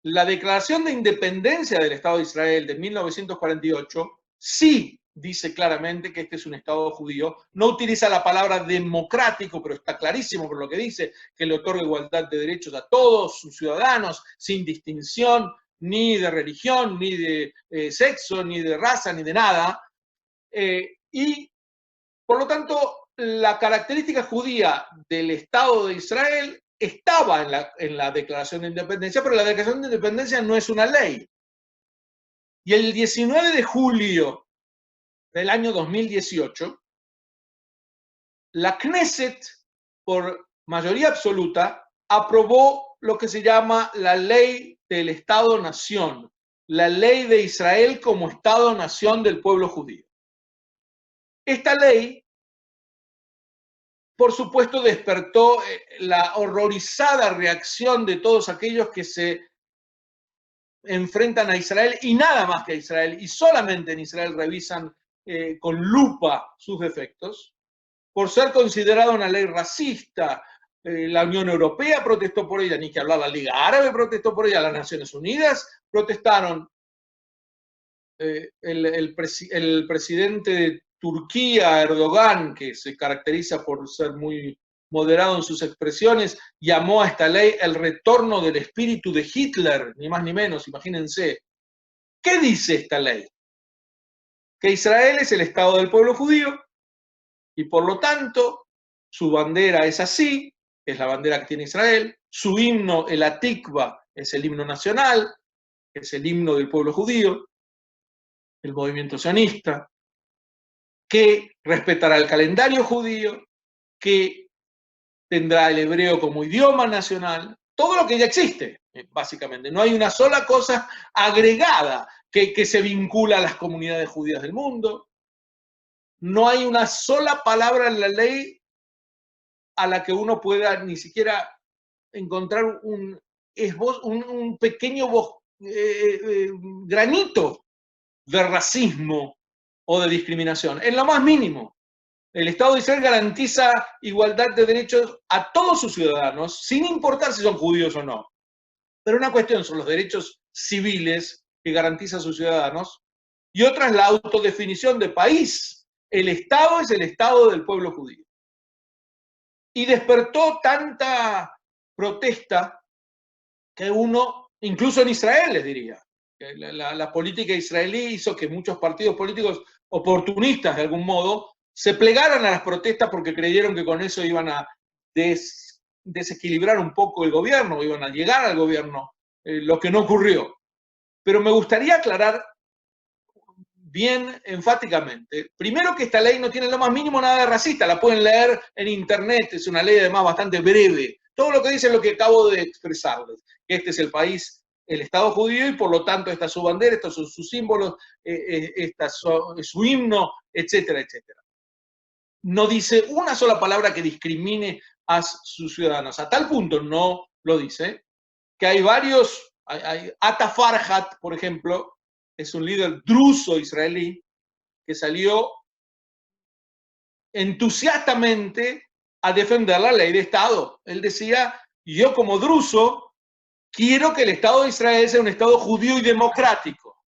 La Declaración de Independencia del Estado de Israel de 1948 sí dice claramente que este es un Estado judío. No utiliza la palabra democrático, pero está clarísimo por lo que dice, que le otorga igualdad de derechos a todos sus ciudadanos, sin distinción ni de religión, ni de sexo, ni de raza, ni de nada. Y, por lo tanto, la característica judía del Estado de Israel estaba en la Declaración de Independencia, pero la Declaración de Independencia no es una ley. Y el 19 de julio del año 2018, la Knesset, por mayoría absoluta, aprobó lo que se llama la Ley del Estado-Nación, la Ley de Israel como Estado-Nación del pueblo judío. Esta ley, por supuesto, despertó la horrorizada reacción de todos aquellos que se enfrentan a Israel y nada más que a Israel, y solamente en Israel revisan con lupa sus defectos, por ser considerada una ley racista. La Unión Europea protestó por ella, ni que hablar, la Liga Árabe protestó por ella, las Naciones Unidas protestaron. El presidente de Turquía, Erdogan, que se caracteriza por ser muy moderado en sus expresiones, llamó a esta ley el retorno del espíritu de Hitler, ni más ni menos, imagínense. ¿Qué dice esta ley? Que Israel es el Estado del pueblo judío y por lo tanto su bandera es así, es la bandera que tiene Israel, su himno, el Atikva, es el himno nacional, es el himno del pueblo judío, el movimiento sionista, que respetará el calendario judío, que tendrá el hebreo como idioma nacional, todo lo que ya existe, básicamente. No hay una sola cosa agregada que se vincula a las comunidades judías del mundo. No hay una sola palabra en la ley a la que uno pueda ni siquiera encontrar un pequeño granito de racismo o de discriminación, en lo más mínimo. El Estado de Israel garantiza igualdad de derechos a todos sus ciudadanos, sin importar si son judíos o no. Pero una cuestión son los derechos civiles que garantiza a sus ciudadanos y otra es la autodefinición de país. El Estado es el Estado del pueblo judío. Y despertó tanta protesta que uno, incluso en Israel les diría, que la política israelí hizo que muchos partidos políticos oportunistas, de algún modo, se plegaran a las protestas porque creyeron que con eso iban a desequilibrar un poco el gobierno, iban a llegar al gobierno, lo que no ocurrió. Pero me gustaría aclarar bien enfáticamente, primero, que esta ley no tiene lo más mínimo nada de racista, la pueden leer en internet, es una ley además bastante breve. Todo lo que dice es lo que acabo de expresarles, que este es el país, el Estado judío, y por lo tanto esta es su bandera, estos son sus símbolos, su himno, etcétera, etcétera. No dice una sola palabra que discrimine a sus ciudadanos. A tal punto no lo dice, que hay varios, Ata Farhat, por ejemplo, es un líder druso israelí que salió entusiastamente a defender la ley de Estado. Él decía, yo como druso quiero que el Estado de Israel sea un Estado judío y democrático,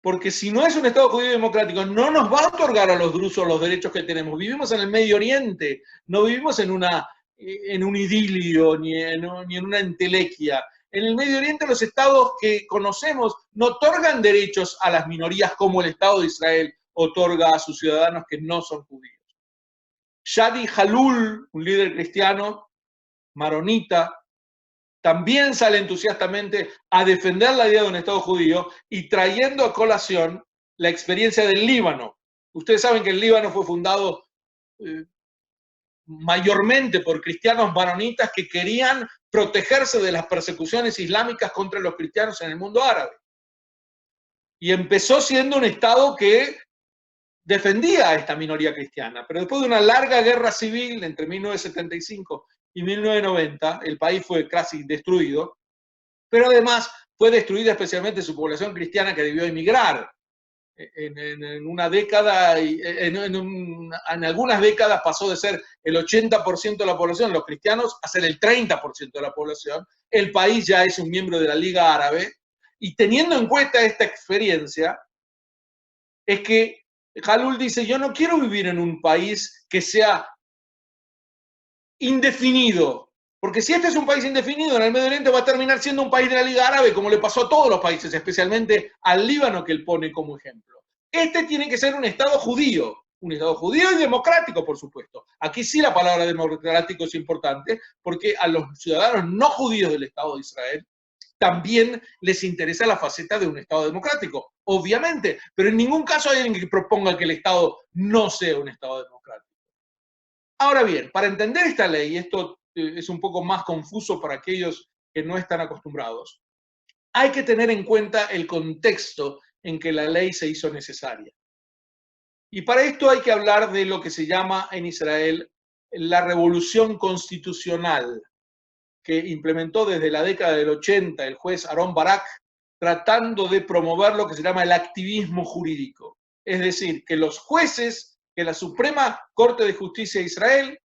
porque si no es un Estado judío y democrático, no nos va a otorgar a los drusos los derechos que tenemos. Vivimos en el Medio Oriente, no vivimos en un idilio ni en una entelequia. En el Medio Oriente los estados que conocemos no otorgan derechos a las minorías como el Estado de Israel otorga a sus ciudadanos que no son judíos. Shadi Halul, un líder cristiano, maronita, también sale entusiastamente a defender la idea de un Estado judío y trayendo a colación la experiencia del Líbano. Ustedes saben que el Líbano fue fundado mayormente por cristianos maronitas que querían protegerse de las persecuciones islámicas contra los cristianos en el mundo árabe. Y empezó siendo un Estado que defendía a esta minoría cristiana, pero después de una larga guerra civil entre 1975 y 1990, el país fue casi destruido, pero además fue destruida especialmente su población cristiana, que debió emigrar. En una década, en algunas décadas pasó de ser el 80% de la población, los cristianos, a ser el 30% de la población. El país ya es un miembro de la Liga Árabe, y teniendo en cuenta esta experiencia, es que Halul dice, yo no quiero vivir en un país que sea indefinido, porque si este es un país indefinido, en el Medio Oriente va a terminar siendo un país de la Liga Árabe, como le pasó a todos los países, especialmente al Líbano, que él pone como ejemplo. Este tiene que ser un Estado judío y democrático, por supuesto. Aquí sí la palabra democrático es importante, porque a los ciudadanos no judíos del Estado de Israel también les interesa la faceta de un Estado democrático, obviamente, pero en ningún caso hay alguien que proponga que el Estado no sea un Estado democrático. Ahora bien, para entender esta ley, esto es un poco más confuso para aquellos que no están acostumbrados, hay que tener en cuenta el contexto en que la ley se hizo necesaria. Y para esto hay que hablar de lo que se llama en Israel la revolución constitucional, que implementó desde la década del 80 el juez Aharon Barak, tratando de promover lo que se llama el activismo jurídico. Es decir, que los jueces, que la Suprema Corte de Justicia de Israel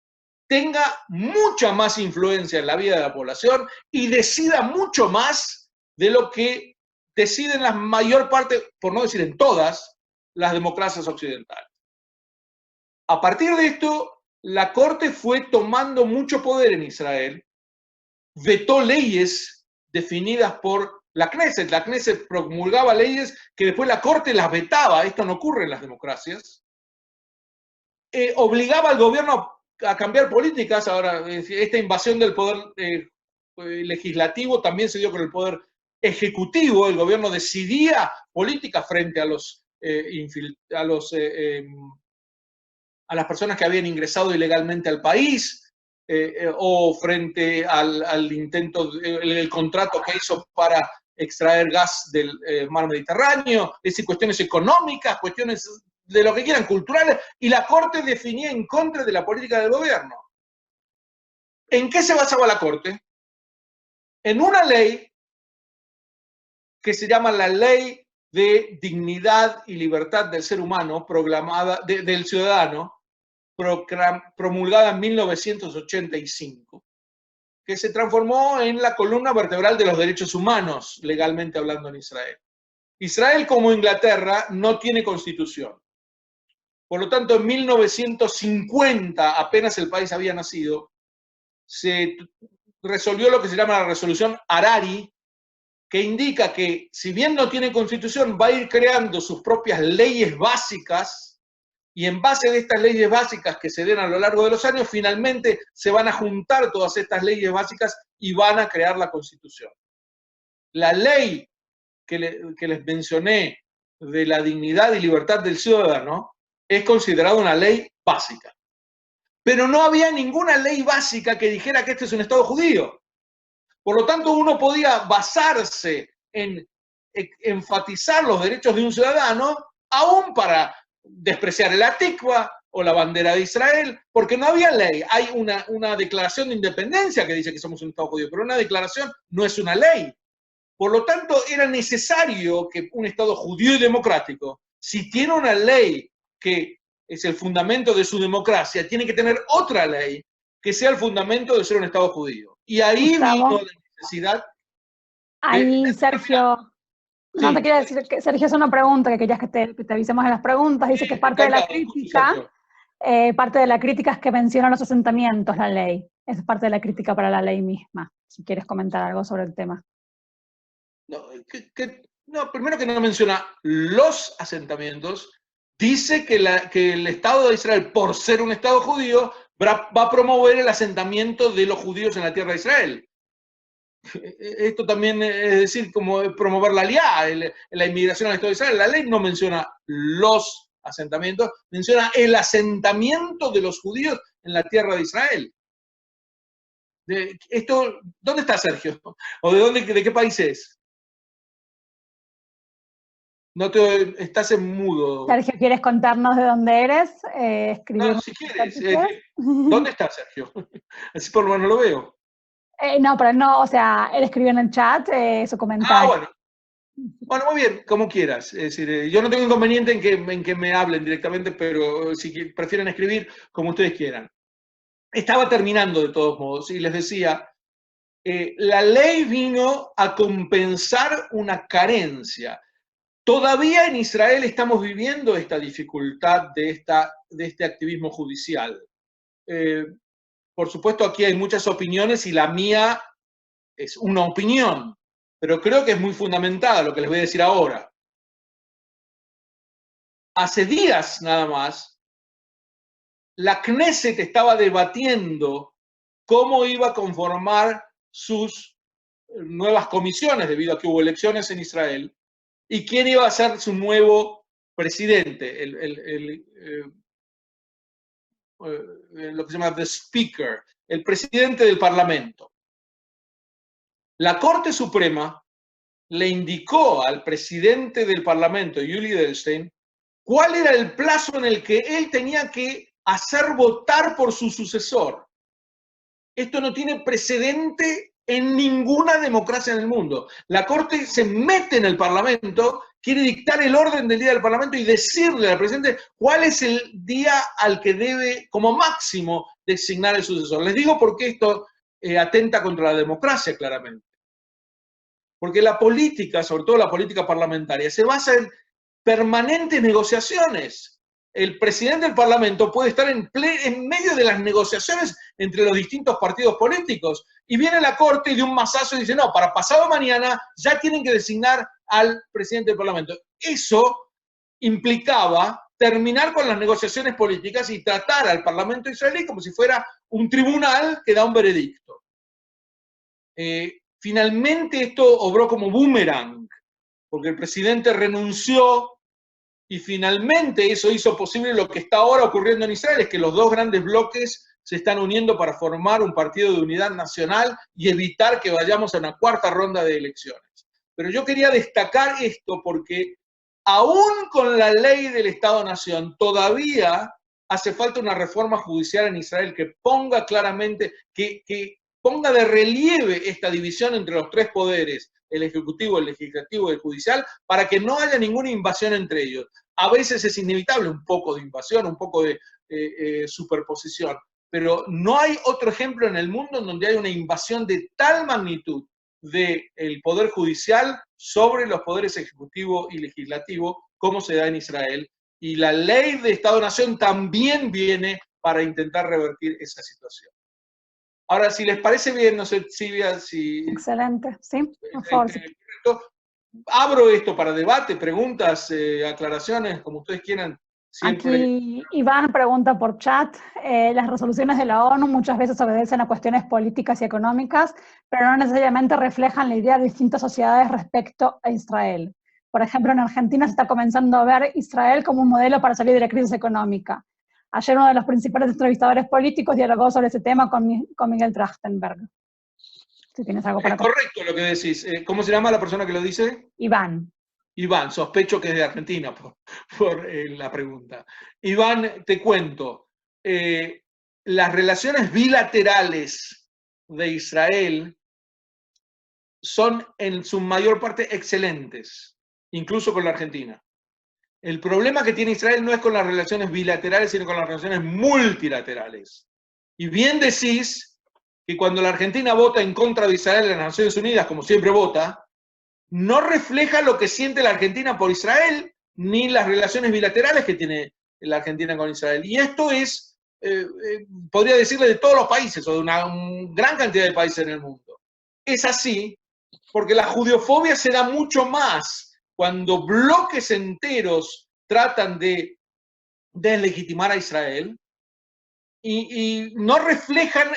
tenga mucha más influencia en la vida de la población y decida mucho más de lo que deciden la mayor parte, por no decir en todas, las democracias occidentales. A partir de esto, la Corte fue tomando mucho poder en Israel, vetó leyes definidas por la Knesset. La Knesset promulgaba leyes que después la Corte las vetaba. Esto no ocurre en las democracias. Obligaba al gobierno a cambiar políticas. Ahora, esta invasión del poder legislativo también se dio con el poder ejecutivo. El gobierno decidía políticas frente a las personas que habían ingresado ilegalmente al país. O frente al intento, el contrato que hizo para extraer gas del mar Mediterráneo, es decir, cuestiones económicas, cuestiones de lo que quieran, culturales, y la Corte definía en contra de la política del gobierno. ¿En qué se basaba la Corte? En una ley que se llama la Ley de Dignidad y Libertad del Ser Humano, del ciudadano, promulgada en 1985, que se transformó en la columna vertebral de los derechos humanos, legalmente hablando en Israel. Israel, como Inglaterra, no tiene constitución. Por lo tanto, en 1950, apenas el país había nacido, se resolvió lo que se llama la resolución Harari, que indica que si bien no tiene constitución, va a ir creando sus propias leyes básicas, y en base de estas leyes básicas que se den a lo largo de los años, finalmente se van a juntar todas estas leyes básicas y van a crear la constitución. La ley que les mencioné de la dignidad y libertad del ciudadano es considerada una ley básica. Pero no había ninguna ley básica que dijera que este es un Estado judío. Por lo tanto, uno podía basarse en enfatizar los derechos de un ciudadano, aún para despreciar el Atikva o la bandera de Israel, porque no había ley. Hay una declaración de independencia que dice que somos un Estado judío, pero una declaración no es una ley. Por lo tanto, era necesario que un Estado judío y democrático, si tiene una ley que es el fundamento de su democracia, tiene que tener otra ley que sea el fundamento de ser un Estado judío. Y ahí Gustavo, vino la necesidad ahí Sergio, no te Sí, quiero decir que Sergio hace una pregunta que querías que te avisemos en las preguntas, dice que parte de la encantado. crítica, es que menciona los asentamientos, la ley. Esa es parte de la crítica para la ley misma, si quieres comentar algo sobre el tema. No, primero que no menciona los asentamientos, dice que el Estado de Israel, por ser un Estado judío, va a promover el asentamiento de los judíos en la tierra de Israel. Esto también es decir, como promover la alianza, la inmigración al Estado de Israel. La ley no menciona los asentamientos, menciona el asentamiento de los judíos en la tierra de Israel. ¿Dónde está Sergio? ¿O de qué país es? Estás en mudo. Sergio, ¿quieres contarnos de dónde eres? No, si quieres. ¿Dónde está Sergio? Así por lo menos lo veo. No, pero no, o sea, él escribió en el chat su comentario. Bueno. Bueno, muy bien, como quieras. Es decir, yo no tengo inconveniente en que me hablen directamente, pero si prefieren escribir, como ustedes quieran. Estaba terminando de todos modos y les decía, la ley vino a compensar una carencia. Todavía en Israel estamos viviendo esta dificultad de este activismo judicial. Por supuesto, aquí hay muchas opiniones y la mía es una opinión, pero creo que es muy fundamentada lo que les voy a decir ahora. Hace días nada más, la Knesset estaba debatiendo cómo iba a conformar sus nuevas comisiones debido a que hubo elecciones en Israel y quién iba a ser su nuevo presidente, lo que se llama the speaker, el presidente del Parlamento. La Corte Suprema le indicó al presidente del Parlamento, Yuli Edelstein, cuál era el plazo en el que él tenía que hacer votar por su sucesor. Esto no tiene precedente en ninguna democracia en el mundo. La Corte se mete en el Parlamento, quiere dictar el orden del día del Parlamento y decirle al presidente cuál es el día al que debe, como máximo, designar el sucesor. Les digo porque esto atenta contra la democracia, claramente. Porque la política, sobre todo la política parlamentaria, se basa en permanentes negociaciones. El presidente del Parlamento puede estar en medio de las negociaciones entre los distintos partidos políticos y viene la Corte y de un mazazo y dice, no, para pasado mañana ya tienen que designar al presidente del Parlamento. Eso implicaba terminar con las negociaciones políticas y tratar al Parlamento israelí como si fuera un tribunal que da un veredicto. Finalmente esto obró como boomerang, porque el presidente renunció y finalmente eso hizo posible lo que está ahora ocurriendo en Israel, es que los dos grandes bloques se están uniendo para formar un partido de unidad nacional y evitar que vayamos a una cuarta ronda de elecciones. Pero yo quería destacar esto porque aún con la ley del Estado-Nación, todavía hace falta una reforma judicial en Israel que ponga claramente, que ponga de relieve esta división entre los tres poderes, el ejecutivo, el legislativo y el judicial, para que no haya ninguna invasión entre ellos. A veces es inevitable un poco de invasión, un poco de superposición, pero no hay otro ejemplo en el mundo en donde hay una invasión de tal magnitud del poder judicial sobre los poderes ejecutivo y legislativo como se da en Israel. Y la ley de Estado-Nación también viene para intentar revertir esa situación. Ahora, si les parece bien, no sé, Silvia, si... Excelente, sí, por favor. Abro esto para debate, preguntas, aclaraciones, como ustedes quieran. Siempre. Aquí Iván pregunta por chat, las resoluciones de la ONU muchas veces obedecen a cuestiones políticas y económicas, pero no necesariamente reflejan la idea de distintas sociedades respecto a Israel. Por ejemplo, en Argentina se está comenzando a ver Israel como un modelo para salir de la crisis económica. Ayer uno de los principales entrevistadores políticos dialogó sobre ese tema con Miguel Trachtenberg. Si tienes algo para Es correcto lo que decís. ¿Cómo se llama la persona que lo dice? Iván. Iván, sospecho que es de Argentina por la pregunta. Iván, te cuento, las relaciones bilaterales de Israel son en su mayor parte excelentes, incluso con la Argentina. El problema que tiene Israel no es con las relaciones bilaterales, sino con las relaciones multilaterales. Y bien decís que cuando la Argentina vota en contra de Israel en las Naciones Unidas, como siempre vota, no refleja lo que siente la Argentina por Israel, ni las relaciones bilaterales que tiene la Argentina con Israel. Y esto es, podría decirle, de todos los países, o de una gran cantidad de países en el mundo. Es así porque la judeofobia se da mucho más cuando bloques enteros tratan de deslegitimar a Israel y no reflejan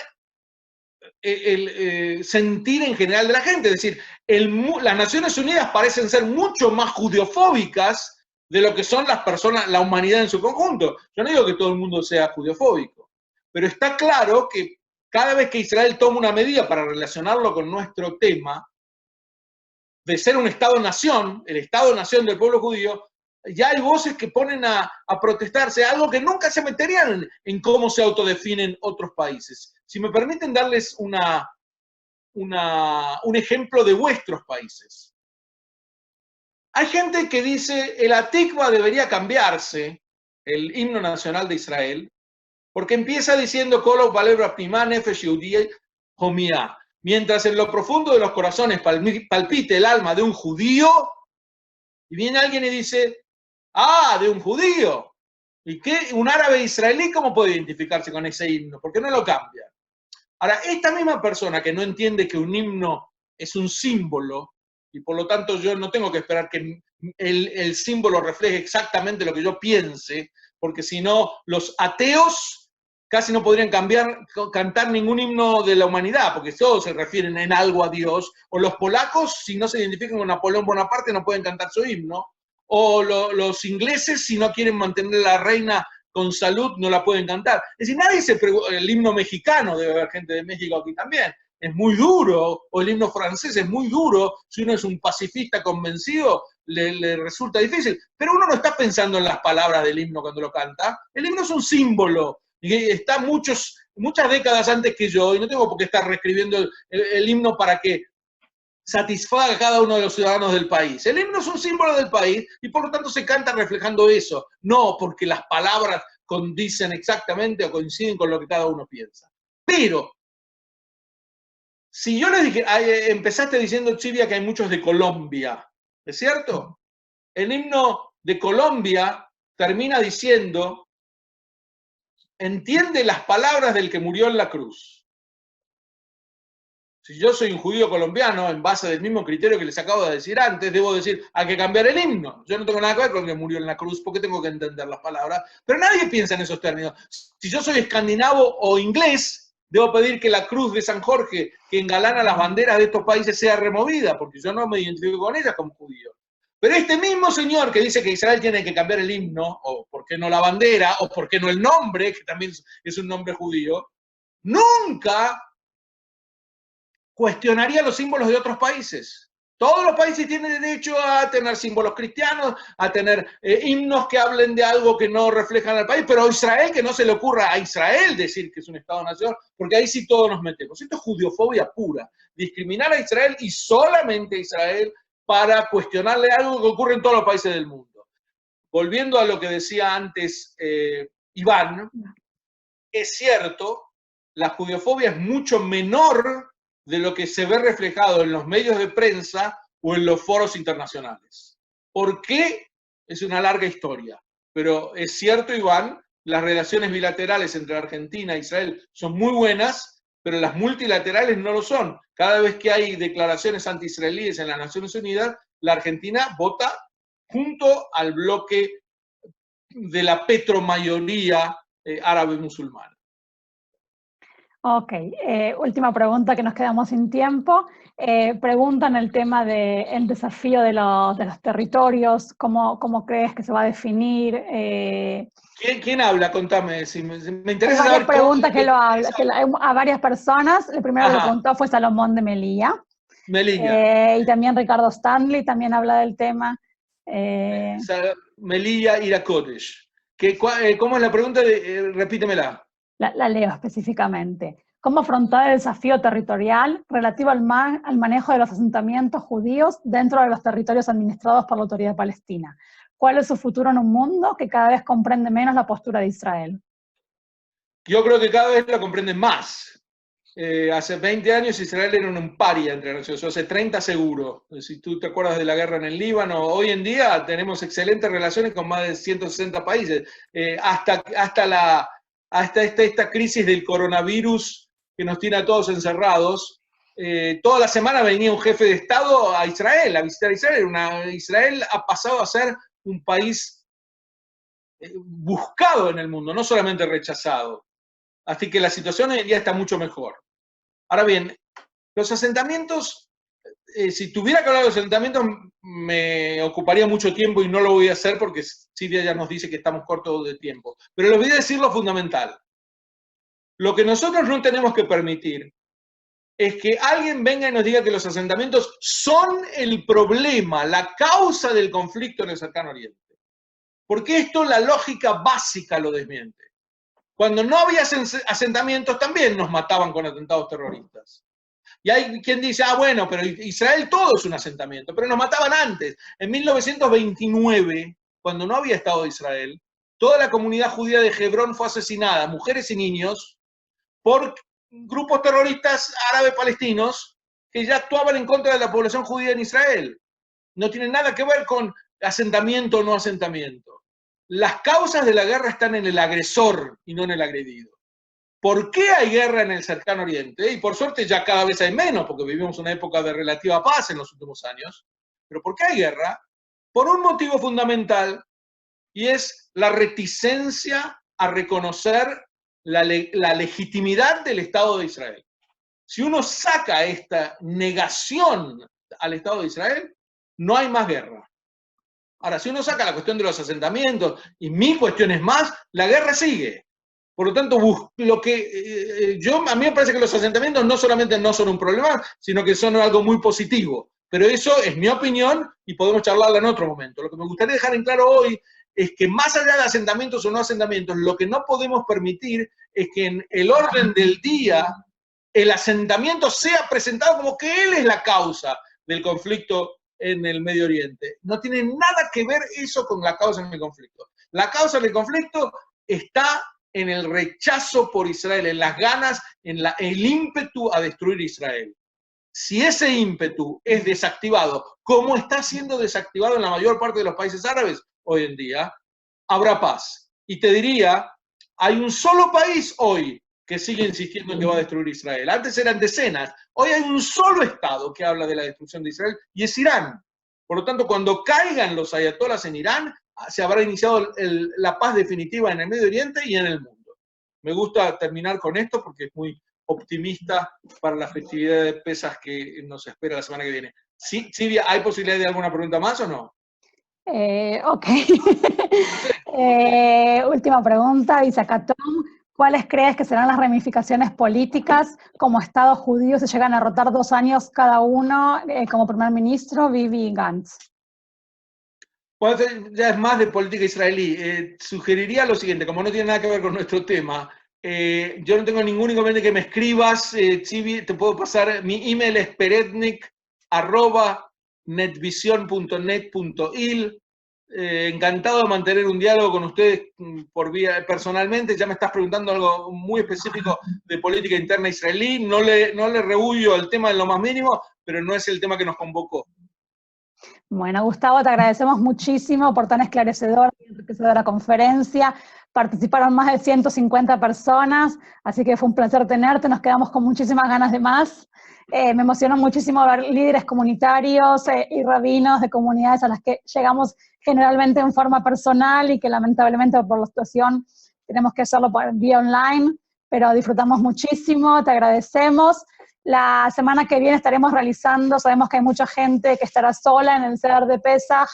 el sentir en general de la gente. Es decir, las Naciones Unidas parecen ser mucho más judeofóbicas de lo que son las personas, la humanidad en su conjunto. Yo no digo que todo el mundo sea judeofóbico, pero está claro que cada vez que Israel toma una medida para relacionarlo con nuestro tema, de ser un Estado-nación, el Estado-nación del pueblo judío, ya hay voces que ponen a protestarse, algo que nunca se meterían en cómo se autodefinen otros países. Si me permiten darles un ejemplo de vuestros países. Hay gente que dice el Atikva debería cambiarse, el himno nacional de Israel, porque empieza diciendo Kolo Palebra Primá Nefesh Yehudí Homiá. Mientras en lo profundo de los corazones palpite el alma de un judío, y viene alguien y dice, de un judío. ¿Y qué? ¿Un árabe israelí cómo puede identificarse con ese himno? ¿Por qué no lo cambia? Ahora, esta misma persona que no entiende que un himno es un símbolo, y por lo tanto yo no tengo que esperar que el símbolo refleje exactamente lo que yo piense, porque si no, los ateos casi no podrían cantar ningún himno de la humanidad, porque todos se refieren en algo a Dios, o los polacos, si no se identifican con Napoleón Bonaparte, no pueden cantar su himno, o los ingleses, si no quieren mantener a la reina con salud, no la pueden cantar. Es decir, nadie se pregunta, el himno mexicano, debe haber gente de México aquí también, es muy duro, o el himno francés es muy duro, si uno es un pacifista convencido, le resulta difícil, pero uno no está pensando en las palabras del himno cuando lo canta, el himno es un símbolo, y está muchas décadas antes que yo, y no tengo por qué estar reescribiendo el himno para que satisfaga a cada uno de los ciudadanos del país. El himno es un símbolo del país y por lo tanto se canta reflejando eso, no porque las palabras condicen exactamente o coinciden con lo que cada uno piensa. Pero, si yo les dije, empezaste diciendo, Chivia, que hay muchos de Colombia, ¿es cierto? El himno de Colombia termina diciendo, entiende las palabras del que murió en la cruz. Si yo soy un judío colombiano, en base del mismo criterio que les acabo de decir antes, debo decir, hay que cambiar el himno. Yo no tengo nada que ver con que murió en la cruz, porque tengo que entender las palabras. Pero nadie piensa en esos términos. Si yo soy escandinavo o inglés, debo pedir que la cruz de San Jorge, que engalana las banderas de estos países, sea removida, porque yo no me identifico con ella como judío. Pero este mismo señor que dice que Israel tiene que cambiar el himno, o por qué no la bandera, o por qué no el nombre, que también es un nombre judío, nunca cuestionaría los símbolos de otros países. Todos los países tienen derecho a tener símbolos cristianos, a tener himnos que hablen de algo que no reflejan al país, pero a Israel, que no se le ocurra a Israel decir que es un Estado-nación, porque ahí sí todos nos metemos. Esto es judeofobia pura, discriminar a Israel y solamente a Israel para cuestionarle algo que ocurre en todos los países del mundo. Volviendo a lo que decía antes Iván, es cierto, la judeofobia es mucho menor de lo que se ve reflejado en los medios de prensa o en los foros internacionales. ¿Por qué? Es una larga historia. Pero es cierto, Iván, las relaciones bilaterales entre Argentina e Israel son muy buenas pero las multilaterales no lo son. Cada vez que hay declaraciones anti-israelíes en las Naciones Unidas, la Argentina vota junto al bloque de la petromayoría árabe musulmana. Ok, última pregunta que nos quedamos sin tiempo. Preguntan el tema del desafío de los territorios, ¿cómo crees que se va a definir? ¿Quién habla? Contame, si me interesa hay varias saber preguntas que lo habla, a varias personas. El primero que lo preguntó fue Salomón de Melilla. Y también Ricardo Stanley también habla del tema. Melilla Irakodesh. ¿Cómo es la pregunta? Repítemela. La leo específicamente. ¿Cómo afrontar el desafío territorial relativo al manejo de los asentamientos judíos dentro de los territorios administrados por la Autoridad Palestina? ¿Cuál es su futuro en un mundo que cada vez comprende menos la postura de Israel? Yo creo que cada vez la comprenden más. Hace 20 años Israel era un paria entre nosotros, hace 30 seguro. Si tú te acuerdas de la guerra en el Líbano, hoy en día tenemos excelentes relaciones con más de 160 países. Hasta esta crisis del coronavirus que nos tiene a todos encerrados, toda la semana venía un jefe de Estado a Israel, a visitar Israel. Israel ha pasado a ser un país buscado en el mundo, no solamente rechazado. Así que la situación hoy en día está mucho mejor. Ahora bien, los asentamientos, si tuviera que hablar de los asentamientos, me ocuparía mucho tiempo y no lo voy a hacer porque Silvia ya nos dice que estamos cortos de tiempo. Pero les voy a decir lo fundamental. Lo que nosotros no tenemos que permitir es que alguien venga y nos diga que los asentamientos son el problema, la causa del conflicto en el Cercano Oriente. Porque esto la lógica básica lo desmiente. Cuando no había asentamientos también nos mataban con atentados terroristas. Y hay quien dice, bueno, pero Israel todo es un asentamiento, pero nos mataban antes. En 1929, cuando no había Estado de Israel, toda la comunidad judía de Hebrón fue asesinada, mujeres y niños, por grupos terroristas árabes palestinos que ya actuaban en contra de la población judía en Israel. No tiene nada que ver con asentamiento o no asentamiento. Las causas de la guerra están en el agresor y no en el agredido. ¿Por qué hay guerra en el Cercano Oriente? Y por suerte ya cada vez hay menos, porque vivimos una época de relativa paz en los últimos años. ¿Pero por qué hay guerra? Por un motivo fundamental, y es la reticencia a reconocer la legitimidad del Estado de Israel. Si uno saca esta negación al Estado de Israel, no hay más guerra. Ahora, si uno saca la cuestión de los asentamientos y 1000 cuestiones más, la guerra sigue. Por lo tanto, a mí me parece que los asentamientos no solamente no son un problema, sino que son algo muy positivo. Pero eso es mi opinión y podemos charlarla en otro momento. Lo que me gustaría dejar en claro hoy es que más allá de asentamientos o no asentamientos, lo que no podemos permitir es que en el orden del día el asentamiento sea presentado como que él es la causa del conflicto en el Medio Oriente. No tiene nada que ver eso con la causa del conflicto. La causa del conflicto está en el rechazo por Israel, en las ganas, en el ímpetu a destruir Israel. Si ese ímpetu es desactivado, como está siendo desactivado en la mayor parte de los países árabes hoy en día, habrá paz. Y te diría, hay un solo país hoy que sigue insistiendo en que va a destruir Israel. Antes eran decenas. Hoy hay un solo Estado que habla de la destrucción de Israel y es Irán. Por lo tanto, cuando caigan los ayatolas en Irán, se habrá iniciado la paz definitiva en el Medio Oriente y en el mundo. Me gusta terminar con esto porque es muy optimista para la festividad de Pesaj que nos espera la semana que viene. Sí, Silvia, ¿hay posibilidad de alguna pregunta más o no? Ok. Última pregunta, Isacatón. ¿Cuáles crees que serán las ramificaciones políticas como Estado judío se llegan a rotar 2 años cada uno como primer ministro, Bibi y Gantz? Bueno, ya es más de política israelí. Sugeriría lo siguiente, como no tiene nada que ver con nuestro tema, yo no tengo ningún inconveniente que me escribas, Chivi, te puedo pasar, mi email es peretnik@netvision.net.il. Encantado de mantener un diálogo con ustedes por vía personalmente. Ya me estás preguntando algo muy específico de política interna israelí. No le rehuyo al tema en lo más mínimo, pero no es el tema que nos convocó. Bueno, Gustavo, te agradecemos muchísimo por tan esclarecedora y enriquecedora conferencia. Participaron más de 150 personas, así que fue un placer tenerte, nos quedamos con muchísimas ganas de más. Me emocionó muchísimo ver líderes comunitarios y rabinos de comunidades a las que llegamos generalmente en forma personal y que lamentablemente por la situación tenemos que hacerlo por vía online, pero disfrutamos muchísimo, te agradecemos. La semana que viene estaremos realizando, sabemos que hay mucha gente que estará sola en el Seder de Pesaj,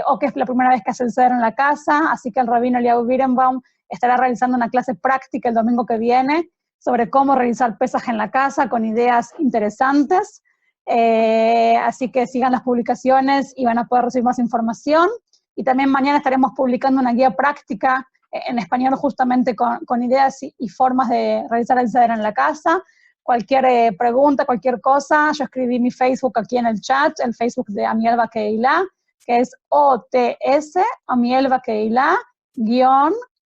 o que es la primera vez que hace el Seder en la casa, así que el rabino Eliyahu Birenbaum estará realizando una clase práctica el domingo que viene sobre cómo realizar Pesaj en la casa con ideas interesantes. Así que sigan las publicaciones y van a poder recibir más información. Y también mañana estaremos publicando una guía práctica en español justamente con ideas y formas de realizar el Seder en la casa. Cualquier pregunta, cualquier cosa, yo escribí mi Facebook aquí en el chat, el Facebook de Amiel Bakeilá, que es OTS, Amiel Bakeilá,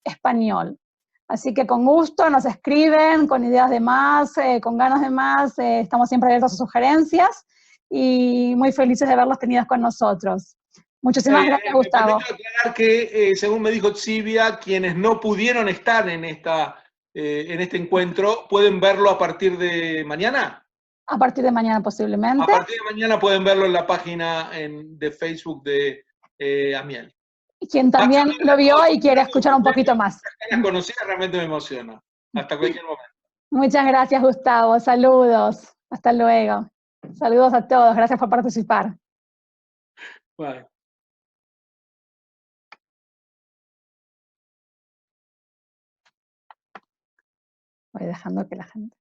_español. Así que con gusto nos escriben, con ideas de más, con ganas de más, estamos siempre abiertos a sugerencias y muy felices de verlos tenidos con nosotros. Muchísimas gracias, Gustavo. Me permito aclarar que, según me dijo Silvia, quienes no pudieron estar en este encuentro, ¿pueden verlo a partir de mañana? A partir de mañana posiblemente. A partir de mañana pueden verlo en la página de Facebook de Amiel. Quien también lo vio y quiere escuchar un poquito más. La conocida, realmente me emociona. Hasta cualquier momento. Muchas gracias, Gustavo. Saludos. Hasta luego. Saludos a todos. Gracias por participar. Bye. Voy dejando que la gente...